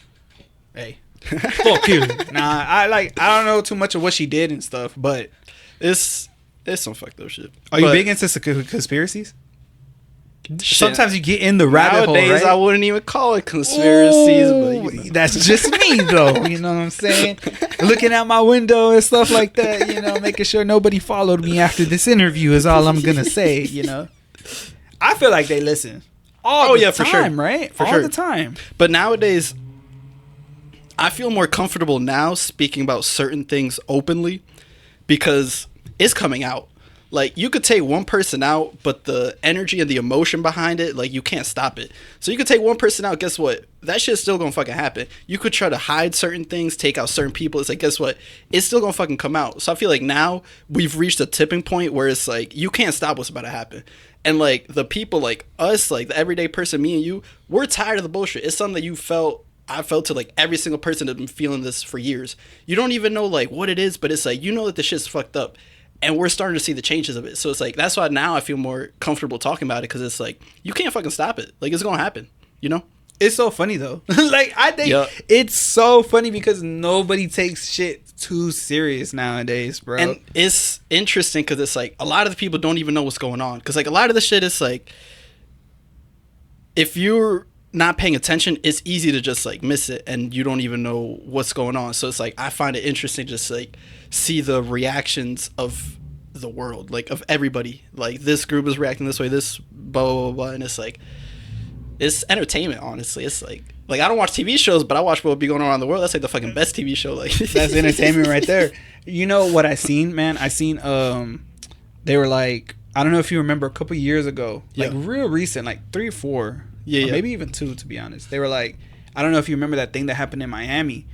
Hey, fuck Hillary. Nah, I don't know too much of what she did and stuff, but it's some fucked up shit. Are you big into conspiracies? Shit. Sometimes you get in the rabbit hole, right? Nowadays, I wouldn't even call it conspiracies. Ooh, but, you know. That's just me, though. You know what I'm saying? Looking out my window and stuff like that, you know, making sure nobody followed me after this interview is all I'm going to say, you know? I feel like they listen all the time, for sure. Right? For all sure. the time. But nowadays, I feel more comfortable now speaking about certain things openly because it's coming out. Like, you could take one person out, but the energy and the emotion behind it, like, you can't stop it. So you could take one person out, guess what? That shit's still gonna fucking happen. You could try to hide certain things, take out certain people. It's like, guess what? It's still gonna fucking come out. So I feel like now we've reached a tipping point where it's like, you can't stop what's about to happen. And, like, the people like us, like, the everyday person, me and you, we're tired of the bullshit. It's something that you felt. I felt to, like, every single person that's been feeling this for years. You don't even know, like, what it is, but it's like, you know that the shit's fucked up. And we're starting to see the changes of it. So it's like, that's why now I feel more comfortable talking about it, because it's like, you can't fucking stop it. Like, it's going to happen, you know? It's so funny, though. Like, I think it's so funny because nobody takes shit too serious nowadays, bro. And it's interesting because it's like, a lot of the people don't even know what's going on. Because, like, a lot of the shit is like, if you're not paying attention, it's easy to just, like, miss it and you don't even know what's going on. So it's like, I find it interesting just, like, see the reactions of the world, like, of everybody. Like, this group is reacting this way, this blah blah blah, and it's like, it's entertainment, honestly. It's like I don't watch TV shows, but I watch what would be going on around the world. That's like the fucking best TV show. Like, that's entertainment right there. You know what I seen, man? I seen they were like, I don't know if you remember, a couple years ago, like, real recent, like 3 or 4, maybe even 2, to be honest. They were like, I don't know if you remember that thing that happened in Miami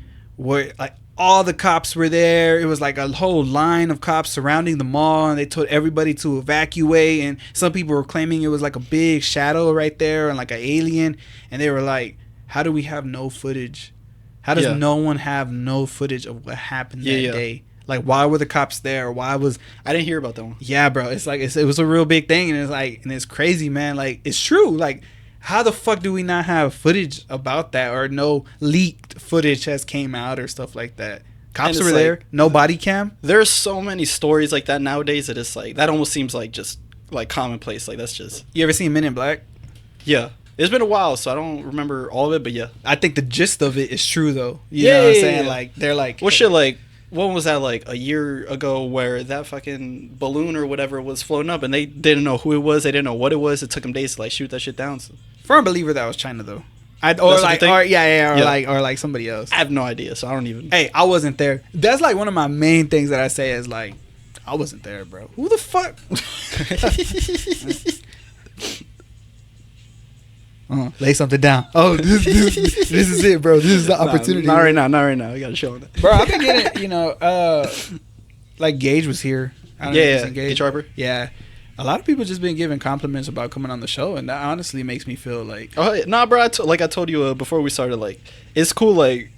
where like all the cops were there. It was like a whole line of cops surrounding the mall, and they told everybody to evacuate. And some people were claiming it was like a big shadow right there and like an alien. And they were like, how do we have no footage? How does no one have no footage of what happened that day? Like, why were the cops there? Why was... I didn't hear about that one. Yeah, bro. It's like, it was a real big thing. And it's like, and it's crazy, man. Like, it's true. Like, how the fuck do we not have footage about that, or no leaked footage has came out or stuff like that? Cops were there, no body cam. There's so many stories like that nowadays that it's like, that almost seems like just like commonplace. Like, that's just... You ever seen Men in Black? Yeah. It's been a while, so I don't remember all of it, but yeah. I think the gist of it is true, though. You know what I'm saying? Like, they're like... What shit, like, what was that, like, a year ago where that fucking balloon or whatever was floating up and they didn't know who it was, they didn't know what it was. It took them days to, like, shoot that shit down. So. Firm believer that was China, though. Or like somebody else. I have no idea, so I don't even... Hey, I wasn't there. That's like one of my main things that I say is like, I wasn't there, bro. Who the fuck? Lay something down. Oh, this is it, bro. This is the opportunity. Not right now. We got to show it. Bro, I've been getting, like Gage was here. I don't know if you've seen Gage Harper. Yeah. A lot of people just been giving compliments about coming on the show, and that honestly makes me feel like... Oh, nah, bro. I told you before we started, like, it's cool, like,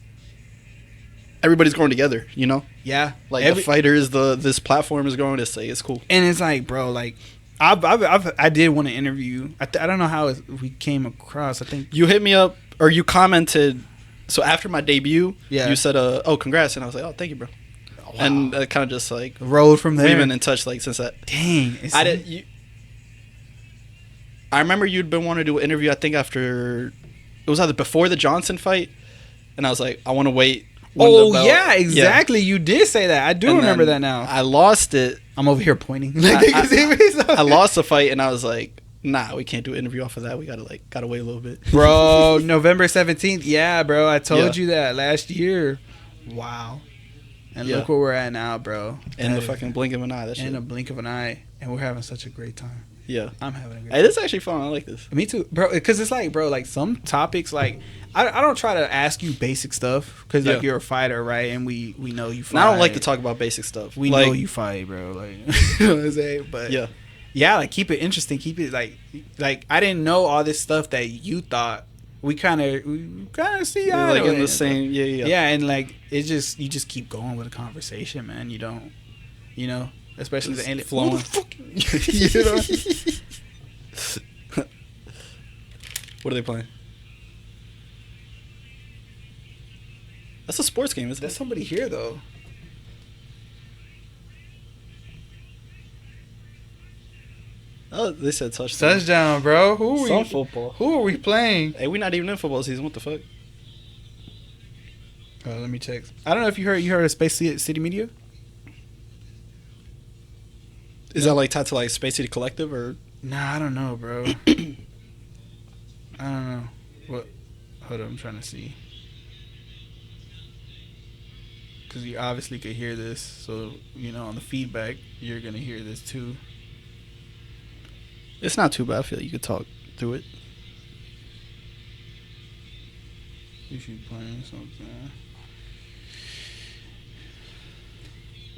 everybody's growing together, you know? Yeah. Like, the fighters, this platform is growing. It's cool. And it's like, bro, like... I did want to interview. I don't know how we came across. I think you hit me up or you commented. So after my debut, you said, "Oh, congrats!" And I was like, "Oh, thank you, bro." Oh, wow. And kind of just like rolled from there. We've been in touch like since that. Dang, I remember you'd been wanting to do an interview. I think after it was either before the Johnson fight, and I was like, I want to wait. Yeah, exactly. Yeah. You did say that. I do remember that now. I lost it. I'm over here pointing. I lost the fight, and I was like, nah, we can't do an interview off of that. We gotta wait a little bit. Bro, November 17th. Yeah, bro. I told you that last year. Wow. And look where we're at now, bro. In the fucking blink of an eye. That shit. In a blink of an eye. And we're having such a great time. Yeah. I'm having a great time. Hey, this is actually fun. I like this. Me too. Bro, because it's like, bro, like some topics, like, I don't try to ask you basic stuff because like you're a fighter, right? And we know you fight. And I don't like to talk about basic stuff. We know you fight, bro. Like, you know what I'm saying? But yeah, like keep it interesting. Keep it like I didn't know all this stuff that you thought. We kind of see like in the same. Yeah, and like you just keep going with a conversation, man. You don't, especially the alien flowing. You know? What are they playing? That's a sports game, isn't it? There's somebody here, though. Oh, they said touchdown. Touchdown, bro. Football. Who are we playing? Hey, we're not even in football season. What the fuck? Let me check. I don't know if you heard of Space City Media? Is that like tied to like Space City Collective or? Nah, I don't know, bro. I don't know. What? Hold on, I'm trying to see. Because you obviously could hear this, so on the feedback you're gonna hear this too. It's not too bad. I feel like you could talk through it. You should playing something.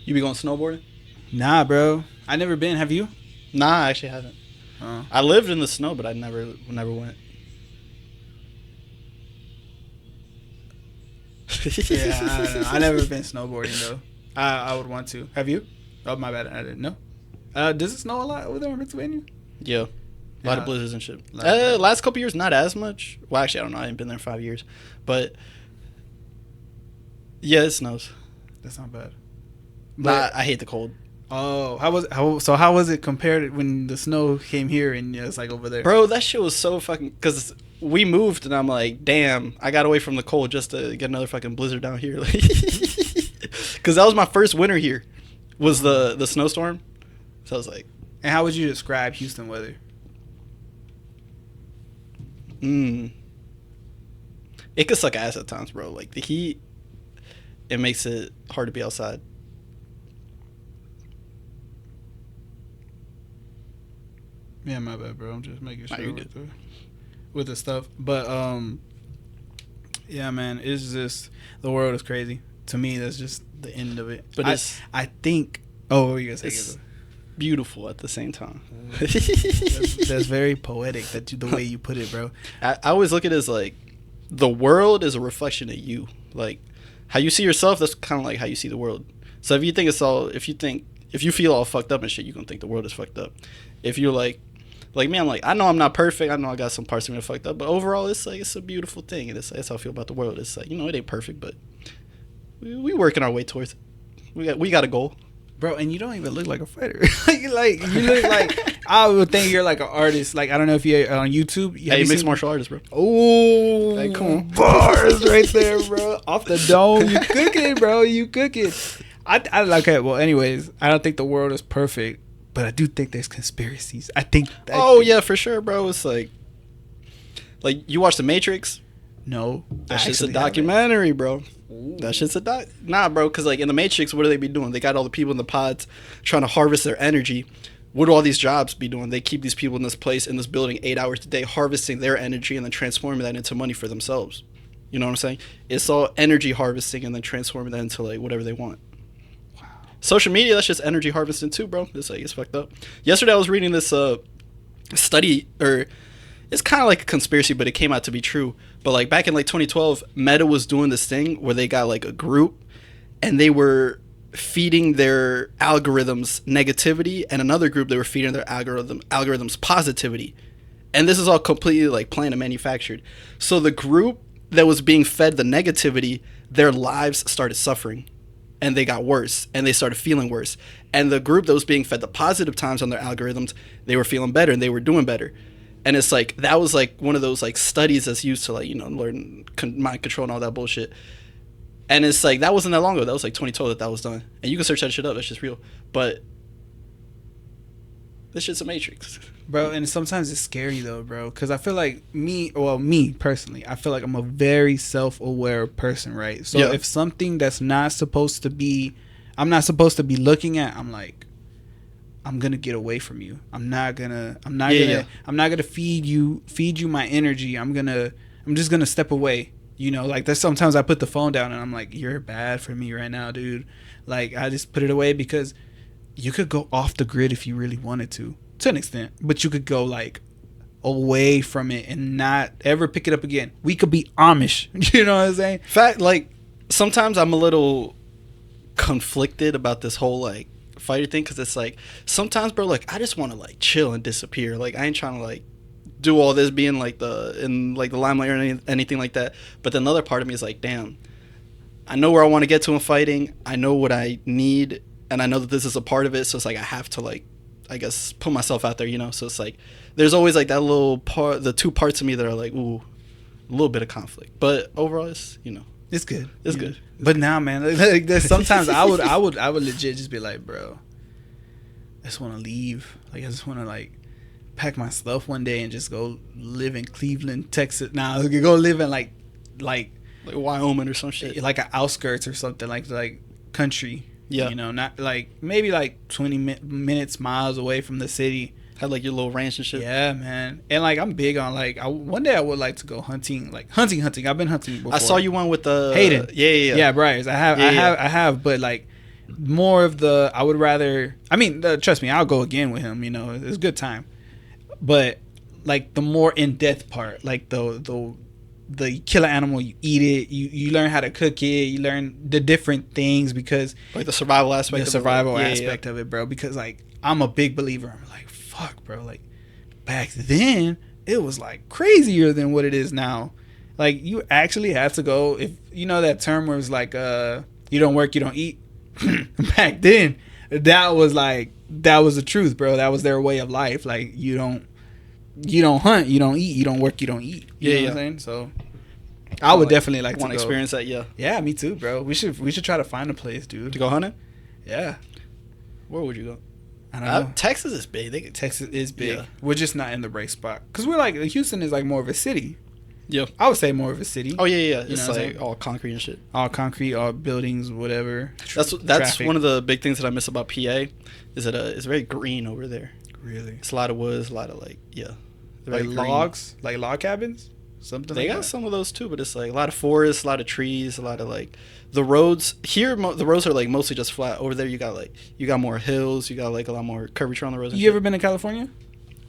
You be going snowboarding? Nah, bro. I never been. Have you? Nah, I actually haven't. I lived in the snow, but I never went. Yeah, I don't know. I never been snowboarding though. I would want to. Have you? Oh, my bad. I didn't know. Does it snow a lot over there in Pennsylvania? Yeah. A lot of blizzards and shit. Last couple years, not as much. Well, actually, I don't know. I haven't been there in 5 years. But, yeah, it snows. That's not bad. But I hate the cold. Oh, how was it compared when the snow came here and it's like over there? Bro, that shit was so fucking... Because we moved and I'm like, damn, I got away from the cold just to get another fucking blizzard down here. Because that was my first winter here, was the snowstorm. So I was like... And how would you describe Houston weather? It could suck ass at times, bro. Like, the heat, it makes it hard to be outside. Yeah, my bad, bro. I'm just making sure with the stuff. But Yeah, man. It's just the world is crazy. To me, that's just the end of it. But I think. Oh, what were you gonna say? It's beautiful at the same time. That's very poetic. The way you put it, bro. I always look at it as like the world is a reflection of you. Like how you see yourself, that's kind of like how you see the world. So if you feel all fucked up and shit, you're gonna think the world is fucked up. If you're like me, I'm like, I know I'm not perfect. I know I got some parts of me that fucked up, but overall, it's like it's a beautiful thing, and that's how I feel about the world. It's like, it ain't perfect, but we working our way towards it. We got a goal. Bro, and you don't even look like a fighter. You look like, I would think you're like an artist. Like, I don't know if you're on YouTube. Hey, mixed martial artist, bro. Oh, hey, come on. Bars right there, bro. Off the dome. You cooking, bro. You cooking. I like it. Well, anyways, I don't think the world is perfect, but I do think there's conspiracies. Yeah, for sure, bro. It's like you watch The Matrix? No. That's just a documentary, bro. Ooh. That shit's a Nah, bro, because like in The Matrix, what do they be doing? They got all the people in the pods trying to harvest their energy. What do all these jobs be doing? They keep these people in this place, in this building, 8 hours a day, harvesting their energy and then transforming that into money for themselves. You know what I'm saying? It's all energy harvesting and then transforming that into like whatever they want. Wow. Social media, that's just energy harvesting too, bro. It's fucked up. Yesterday I was reading this study, or it's kind of like a conspiracy, but it came out to be true. But like back in like 2012, Meta was doing this thing where they got like a group and they were feeding their algorithms negativity, and another group they were feeding their algorithms positivity. And this is all completely like planned and manufactured. So the group that was being fed the negativity, their lives started suffering and they got worse and they started feeling worse. And the group that was being fed the positive times on their algorithms, they were feeling better and they were doing better. And it's like, that was like one of those like studies that's used to like, learn mind control and all that bullshit. And it's like, that wasn't that long ago. That was like 2012 that was done. And you can search that shit up. That's just real. But this shit's a Matrix. Bro, and sometimes it's scary though, bro. Because I feel like me personally, I feel like I'm a very self-aware person, right? So if something that's not supposed to be, I'm not supposed to be looking at, I'm like, I'm gonna get away from you. I'm not gonna feed you my energy. I'm just gonna step away. Like there's sometimes I put the phone down and I'm like, you're bad for me right now, dude. Like I just put it away because you could go off the grid if you really wanted to an extent, but you could go like away from it and not ever pick it up again. We could be Amish. You know what I'm saying? Fact, like sometimes I'm a little conflicted about this whole like fighter thing, because it's like sometimes, bro, like I just want to like chill and disappear. Like I ain't trying to like do all this being like in the limelight or anything like that. But then another part of me is like, damn, I know where I want to get to in fighting. I know what I need, and I know that this is a part of it. So it's like I have to like, I guess, put myself out there, So it's like there's always like that little part, the two parts of me that are like, ooh, a little bit of conflict. But overall, it's it's good. It's good. But now, man, like sometimes I would legit just be like, bro, I just want to leave. Like I just want to like pack my stuff one day and just go live in Cleveland, Texas. Now I could go live in like Wyoming or some shit, like an outskirts or something, like country. Yeah, not like maybe like 20 minutes miles away from the city. Had like your little ranch and shit. Yeah, man. And like I'm big on like one day I would like to go hunting, like hunting. I've been hunting before. I saw you one with the Hayden. Yeah, Bryce. I have, but like more of the. I would rather. I mean, trust me, I'll go again with him. It's a good time. But like the more in depth part, like the you kill an animal, you eat it, you learn how to cook it, you learn the different things, because like the survival aspect. Of it, bro. Because like I'm a big believer. I'm like, fuck, bro. Like back then, it was like crazier than what it is now. Like you actually have to go, if that term where it's like you don't work, you don't eat. Back then, that was the truth, bro. That was their way of life. Like you don't hunt, you don't eat, you don't work, you don't eat. You know what I'm saying? So I would definitely like to go. Experience that. Yeah, me too, bro. We should try to find a place, dude, to go hunting. Yeah. Where would you go? I don't know. Texas is big. Texas is big. Yeah. We're just not in the right spot, because we're like, Houston is like more of a city. Yeah, I would say more of a city. Oh yeah. It's like all concrete and shit. All concrete, all buildings, whatever. That's traffic. One of the big things that I miss about PA is that it's very green over there. Really, it's a lot of woods, a lot of like like logs, like log cabins. Something they like got that. some of those too, but it's like a lot of forests, a lot of trees, a lot of like the roads here. The roads are like mostly just flat. Over there, you got more hills. You got like a lot more curvature on the roads. You ever been to California?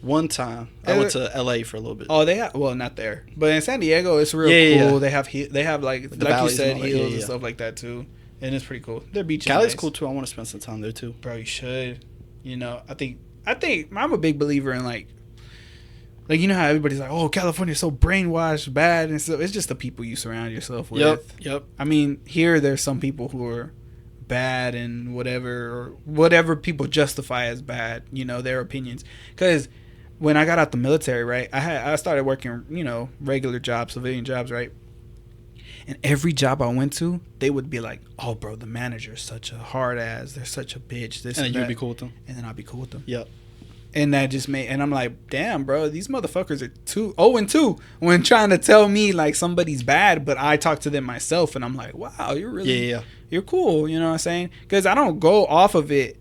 One time, I went to LA for a little bit. Oh, they have, well, not there, but in San Diego, it's real cool. Yeah. They have like you said, hills and stuff like that too, and it's pretty cool. Their beaches. Cali's nice. Cool too. I want to spend some time there too. Bro, you should. You know, I think I'm a big believer in like you know how everybody's like, oh, California's so brainwashed, bad, and so it's just the people you surround yourself with. Yep. I mean, here there's some people who are bad and whatever people justify as bad, you know, their opinions. Because when I got out the military, right, I started working, you know, regular jobs, civilian jobs, right? And every job I went to, they would be like, oh, bro, the manager's such a hard ass. They're such a bitch. This and you'd be cool with them. And then I'd be cool with them. Yep. And that just made, and I'm like, damn, bro, these motherfuckers are 0-2 when trying to tell me like somebody's bad, but I talk to them myself, and I'm like, wow, you're really, you're cool, you know what I'm saying? Because I don't go off of it.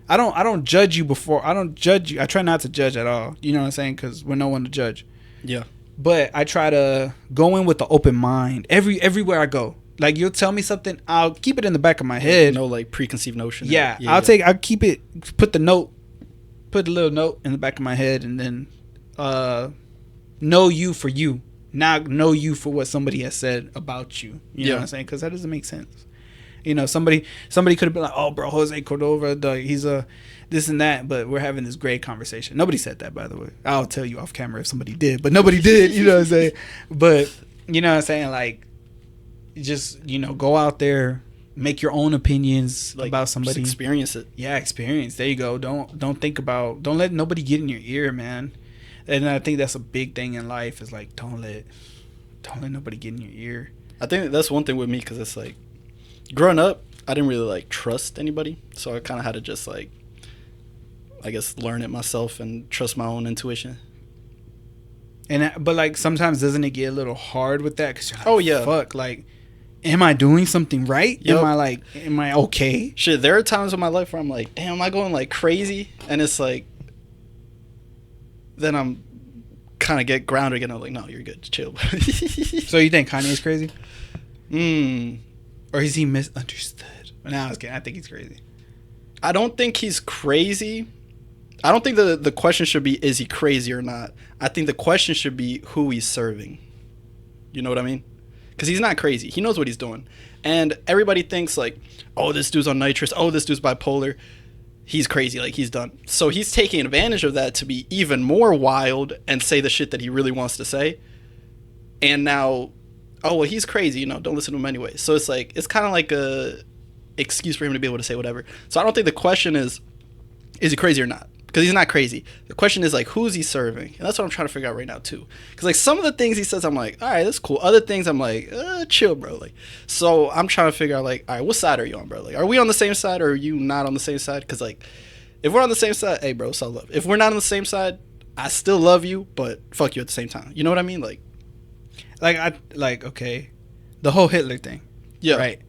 I don't judge you before. I don't judge you. I try not to judge at all. You know what I'm saying? Because we're no one to judge. Yeah. But I try to go in with an open mind everywhere I go. Like, you'll tell me something, I'll keep it in the back of my head. No like preconceived notion. Yeah, I'll keep it, put a little note in the back of my head, and then know you for you, not know you for what somebody has said about you. You know what I'm saying? Because that doesn't make sense. You know, somebody could have been like, oh, bro, Jose Cordova, he's a this and that, but we're having this great conversation. Nobody said that, by the way. I'll tell you off camera if somebody did, but nobody did. You know what I'm saying? But you know what I'm saying? Like, just, you know, go out there, make your own opinions about somebody. Just experience it. Yeah, experience. There you go. Don't let nobody get in your ear, man. And I think that's a big thing in life is like, don't let nobody get in your ear. I think that's one thing with me, because it's like, growing up, I didn't really like trust anybody, so I kind of had to just like, I guess, learn it myself and trust my own intuition. But like sometimes doesn't it get a little hard with that? 'Cause you're like, oh yeah, fuck, like, am I doing something right? Yep. Am I okay? Shit, there are times in my life where I'm like, damn, am I going like crazy? And it's like, then I'm kind of get grounded again. I'm like, no, you're good, chill. So you think Kanye's crazy? Or is he misunderstood? No, I was kidding. I think he's crazy. I don't think he's crazy. I don't think the question should be, is he crazy or not? I think the question should be who he's serving. You know what I mean? Because he's not crazy. He knows what he's doing. And everybody thinks like, oh, this dude's on nitrous. Oh, this dude's bipolar. He's crazy. Like, he's done. So he's taking advantage of that to be even more wild and say the shit that he really wants to say. And now, oh, well, he's crazy. You know, don't listen to him anyway. So it's like, it's kind of like a excuse for him to be able to say whatever. So I don't think the question is he crazy or not? Because he's not crazy. The question is like, who's he serving? And that's what I'm trying to figure out right now too. Because like some of the things he says, I'm like, all right, that's cool. Other things, I'm like, chill, bro. Like, so I'm trying to figure out like, all right, what side are you on, bro? Like, are we on the same side or are you not on the same side? Because like, if we're on the same side, hey, bro, so love. If we're not on the same side, I still love you, but fuck you at the same time. You know what I mean? Okay, the whole Hitler thing. Yeah. Right.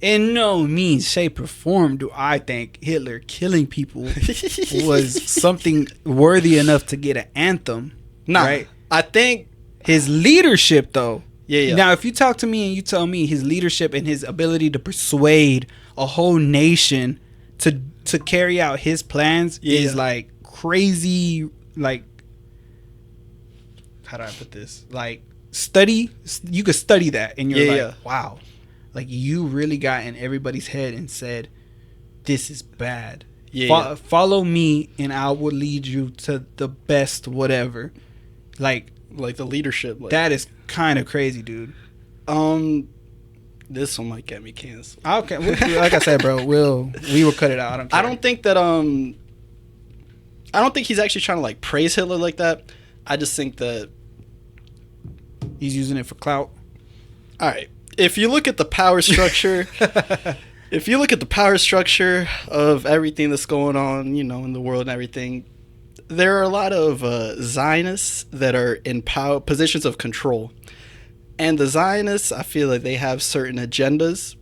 In no means, shape, or form do I think Hitler killing people was something worthy enough to get an anthem. Nah, right? I think his leadership, though. Yeah. Now, if you talk to me and you tell me his leadership and his ability to persuade a whole nation to carry out his plans is like crazy. Like, how do I put this? Like, you could study that and you're like, wow. Like, you really got in everybody's head and said, this is bad. Follow me and I will lead you to the best whatever. Like the leadership. Like, that is kind of crazy, dude. This one might get me canceled. Okay, like I said, bro, we will cut it out. I don't think that I don't think he's actually trying to like praise Hitler like that. I just think that he's using it for clout. All right. If you look at the power structure, of everything that's going on, you know, in the world and everything, there are a lot of Zionists that are in positions of control. And the Zionists, I feel like they have certain agendas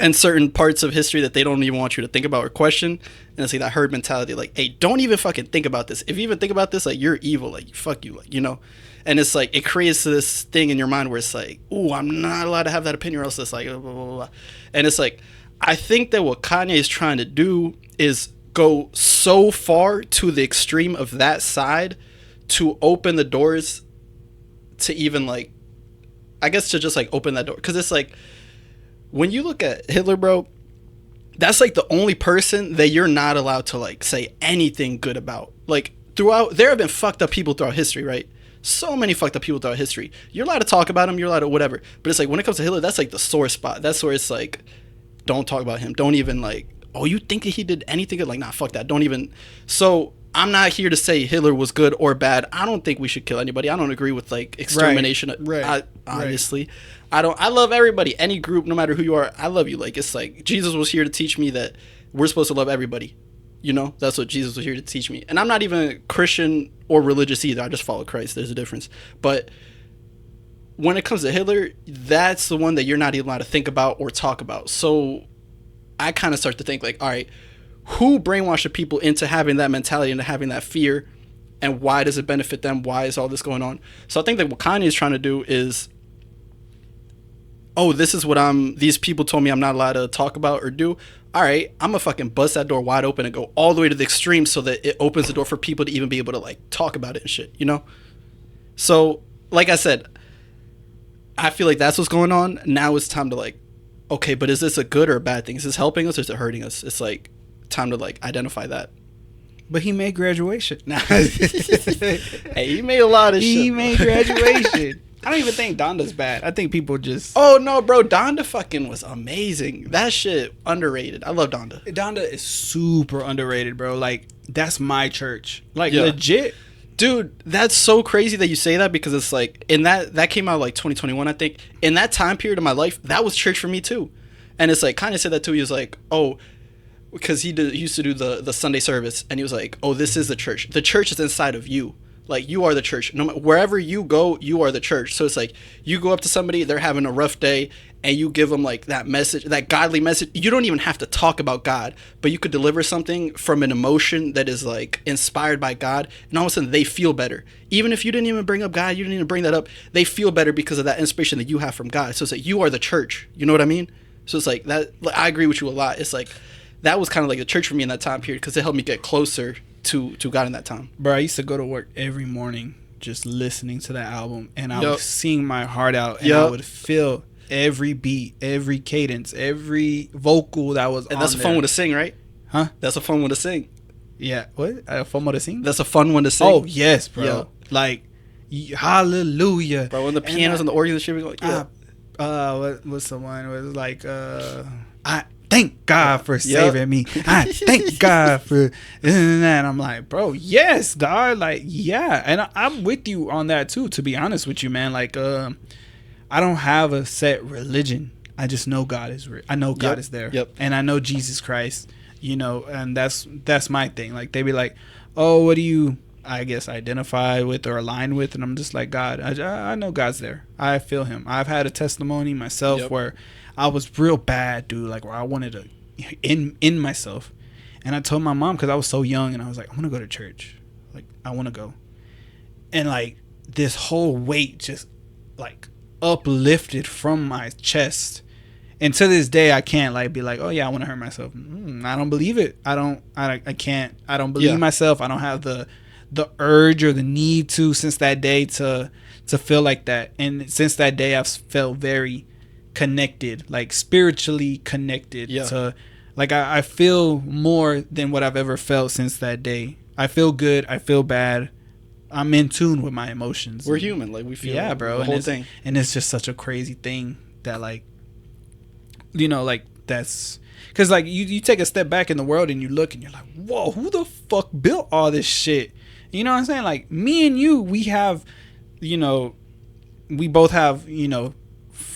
and certain parts of history that they don't even want you to think about or question. And it's like that herd mentality, like, hey, don't even fucking think about this. If you even think about this, like, you're evil, like, fuck you, like, you know. And it's like, it creates this thing in your mind where it's like, ooh, I'm not allowed to have that opinion, or else it's like, blah, blah, blah, blah. And it's like, I think that what Kanye is trying to do is go so far to the extreme of that side to open the doors to even, like, I guess to just, like, open that door. Because it's like, when you look at Hitler, bro, that's like the only person that you're not allowed to, like, say anything good about. Like, throughout, there have been fucked up people throughout history, right? So many fucked up people throughout history. You're allowed to talk about them, you're allowed to whatever. But it's like, when it comes to Hitler, that's like the sore spot. That's where it's like, don't talk about him. Don't even, like, oh, you think that he did anything good? Like, nah, fuck that. Don't even. So I'm not here to say Hitler was good or bad. I don't think we should kill anybody. I don't agree with, like, extermination. Right. Honestly, I love everybody, any group, no matter who you are. I love you. Like, it's like Jesus was here to teach me that we're supposed to love everybody. You know, that's what Jesus was here to teach me. And I'm not even Christian or religious either. I just follow Christ. There's a difference. But when it comes to Hitler, that's the one that you're not even allowed to think about or talk about. So I kind of start to think, like, all right, who brainwashed the people into having that mentality, into having that fear, and why does it benefit them? Why is all this going on? So I think that what Kanye is trying to do is, oh, this is what these people told me I'm not allowed to talk about or do. All right, I'm gonna fucking bust that door wide open and go all the way to the extreme so that it opens the door for people to even be able to, like, talk about it and shit, you know? So, like I said, I feel like that's what's going on. Now it's time to, like, okay, but is this a good or a bad thing? Is this helping us or is it hurting us? It's like time to, like, identify that. But he made graduation. Hey, he made a lot of shit. He made graduation. I don't even think Donda's bad. I think people just... Oh, no, bro. Donda fucking was amazing. That shit, underrated. I love Donda. Donda is super underrated, bro. Like, that's my church. Like, legit. Dude, that's so crazy that you say that, because it's like, in that came out like 2021, I think. In that time period of my life, that was church for me too. And it's like, kind of said that too. He was like, oh, because he used to do the Sunday service, and he was like, oh, this is the church. The church is inside of you. Like, you are the church. No matter, wherever you go, you are the church. So it's like, you go up to somebody, they're having a rough day, and you give them, like, that message, that godly message. You don't even have to talk about God, but you could deliver something from an emotion that is, like, inspired by God, and all of a sudden they feel better. Even if you didn't even bring up God, you didn't even bring that up, they feel better because of that inspiration that you have from God. So it's like, you are the church. You know what I mean? So it's like, that. I agree with you a lot. It's like, that was kind of like the church for me in that time period, because it helped me get closer to God in that time. Bro, I used to go to work every morning just listening to that album, and I would sing my heart out, and I would feel every beat, every cadence, every vocal that was on there. And that's a fun one to sing, right? Huh? That's a fun one to sing. Yeah. What? A fun one to sing? That's a fun one to sing. Oh, yes, bro. Yo. Like, hallelujah. Bro, when the pianos and the organs and shit, we go like, what's the one? It was like, I thank God for saving me. I thank God for and I'm like, bro, yes, dog. Like, yeah. And I'm with you on that too, to be honest with you, man. Like, I don't have a set religion. I just know God is I know God is there. Yep. And I know Jesus Christ, you know, and that's my thing. Like, they be like, oh, what do you, I guess, identify with or align with? And I'm just like, God, I know God's there. I feel him. I've had a testimony myself where I was real bad, dude, like, where I wanted to end myself. And I told my mom, because I was so young, and I was like, I want to go to church. Like, I want to go. And, like, this whole weight just, like, uplifted from my chest. And to this day, I can't, like, be like, oh, yeah, I want to hurt myself. I don't believe it. I can't. I don't believe myself. I don't have the urge or the need to, since that day, to feel like that. And since that day, I've felt very connected, like spiritually connected to, like, I feel more than what I've ever felt since that day. I feel good, I feel bad, I'm in tune with my emotions. We're human, like, we feel bro, the whole thing. And it's just such a crazy thing that, like, you know, like, that's because, like, you take a step back in the world and you look and you're like, whoa, who the fuck built all this shit? You know what I'm saying? Like, me and you, we have, you know, we both have, you know,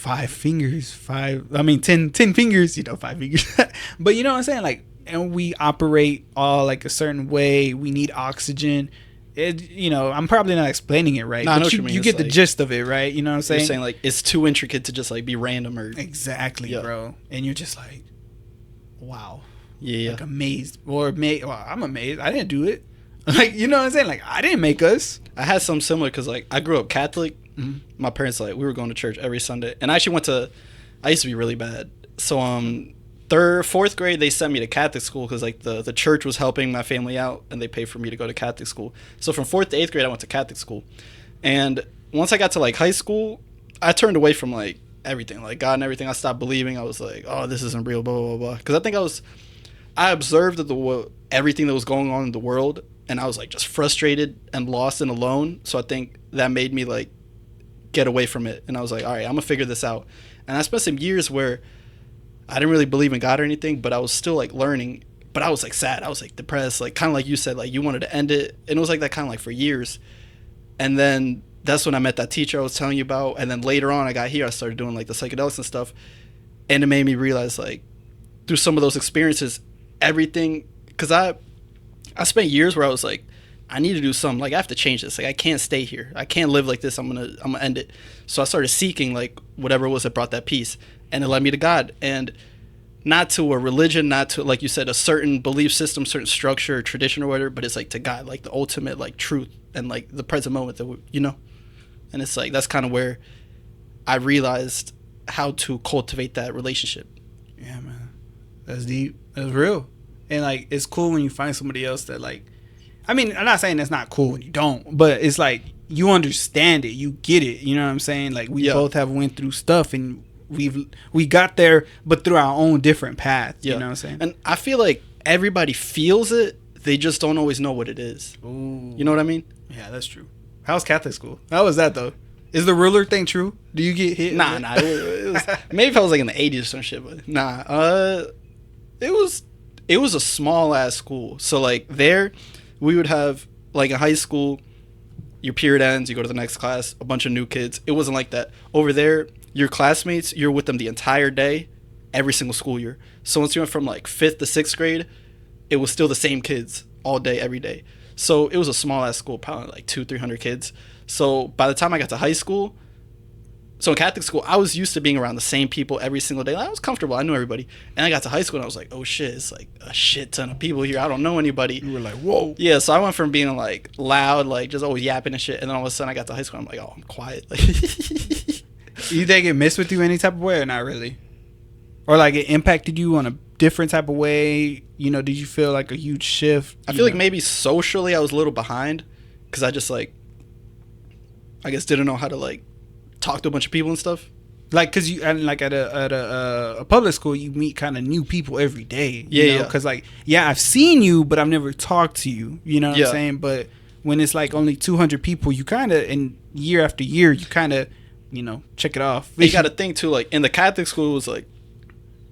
10 fingers, 5 fingers, you know, 5 fingers. But you know what I'm saying? Like, and we operate all like a certain way. We need oxygen. you know, I'm probably not explaining it right. No, I know but what you mean. You get the gist of it, right? You know what I'm saying? You're saying like it's too intricate to just like be random or exactly, bro. And you're just like, wow, yeah, like amazed or well, I'm amazed. I didn't do it. Like, you know what I'm saying? Like, I didn't make us. I had something similar because like I grew up Catholic. Mm-hmm. My parents like we were going to church every Sunday, and I actually I used to be really bad. So fourth grade they sent me to Catholic school because like the church was helping my family out and they paid for me to go to Catholic school. So from 4th to 8th grade I went to Catholic school, and once I got to like high school I turned away from like everything, like God and everything. I stopped believing. I was like, oh, this isn't real, blah blah blah, because I think I observed everything that was going on in the world, and I was like just frustrated and lost and alone. So I think that made me like get away from it, and I was like, all right, I'm gonna figure this out. And I spent some years where I didn't really believe in God or anything, but I was still like learning. But I was like sad. I was like depressed, like kind of like you said, like you wanted to end it. And it was like that kind of like for years. And then that's when I met that teacher I was telling you about. And then later on I got here, I started doing like the psychedelics and stuff. And it made me realize like through some of those experiences, everything, because I spent years where I was like, I need to do something. Like I have to change this. Like I can't stay here. I can't live like this. I'm gonna end it. So I started seeking like whatever it was that brought that peace. And it led me to God, and not to a religion, not to, like you said, a certain belief system, certain structure or tradition or whatever, but it's like to God, like the ultimate like truth and like the present moment that you know. And it's like that's kind of where I realized how to cultivate that relationship. Yeah, man, that's deep. That's real. And like it's cool when you find somebody else that like, I mean, I'm not saying it's not cool when you don't, but it's like you understand it, you get it. You know what I'm saying? Like we both have went through stuff and we got there, but through our own different paths. You know what I'm saying? And I feel like everybody feels it, they just don't always know what it is. Ooh. You know what I mean? Yeah, that's true. How's Catholic school? How was that though? Is the ruler thing true? Do you get hit? Nah. It was maybe if I was like in the 80s or some shit, but nah. It was a small ass school. So like there, we would have like in high school, your period ends, you go to the next class, a bunch of new kids. It wasn't like that. Over there, your classmates, you're with them the entire day, every single school year. So once you went from like 5th to 6th grade, it was still the same kids all day, every day. So it was a small ass school, probably like 200-300 kids. So by the time I got to high school, so in Catholic school, I was used to being around the same people every single day. I was comfortable. I knew everybody. And I got to high school and I was like, oh shit, it's like a shit ton of people here. I don't know anybody. You were like, whoa. Yeah, so I went from being like loud, like just always yapping and shit. And then all of a sudden I got to high school and I'm like, oh, I'm quiet. You think it messed with you any type of way or not really? Or like it impacted you on a different type of way? You know, did you feel like a huge shift? I feel like maybe socially I was a little behind because I just like, I guess didn't know how to like talk to a bunch of people and stuff. Like, cause you and like at a public school, you meet kind of new people every day. You know? Cause like, yeah, I've seen you, but I've never talked to you. You know what I'm saying? But when it's like only 200 people, you kind of, and year after year, you kind of, you know, check it off. You got to think too, like in the Catholic school, it was like,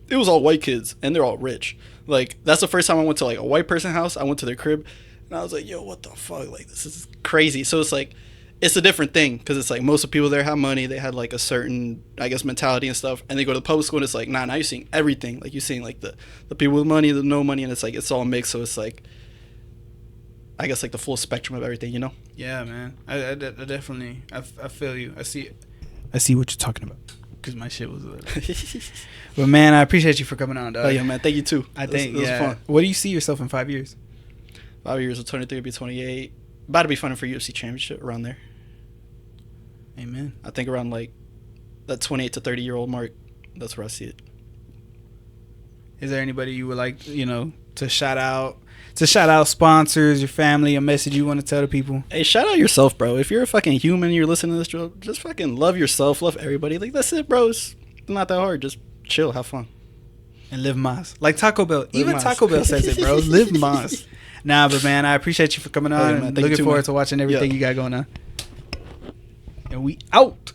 it was all white kids and they're all rich. Like that's the first time I went to like a white person house. I went to their crib and I was like, yo, what the fuck? Like this is crazy. So it's like, it's a different thing because it's like most of the people there have money. They had like a certain, I guess, mentality and stuff. And they go to the public school and it's like, nah, now you're seeing everything. Like you're seeing like the people with money, the no money, and it's like it's all mixed. So it's like, I guess like the full spectrum of everything, you know? Yeah, man. I definitely, I feel you. I see what you're talking about because my shit was a little. But man, I appreciate you for coming on, dog. Oh yeah, man. Thank you too. I think it was fun. What do you see yourself in 5 years? 5 years, will 23, be 28. About to be funny for UFC championship around there. Amen. I think around like that 28 to 30 year old mark. That's where I see it. Is there anybody you would like, you know, to shout out? To shout out sponsors, your family, a message you want to tell the people? Hey, shout out yourself, bro. If you're a fucking human, you're listening to this drill, just fucking love yourself, love everybody. Like that's it, bro. It's not that hard. Just chill, have fun, and live mas. Like Taco Bell. Even Taco Bell says it, bro. Live mas. Nah, but man, I appreciate you for coming on. Oh, yeah, and looking forward to watching everything you got going on. And we out.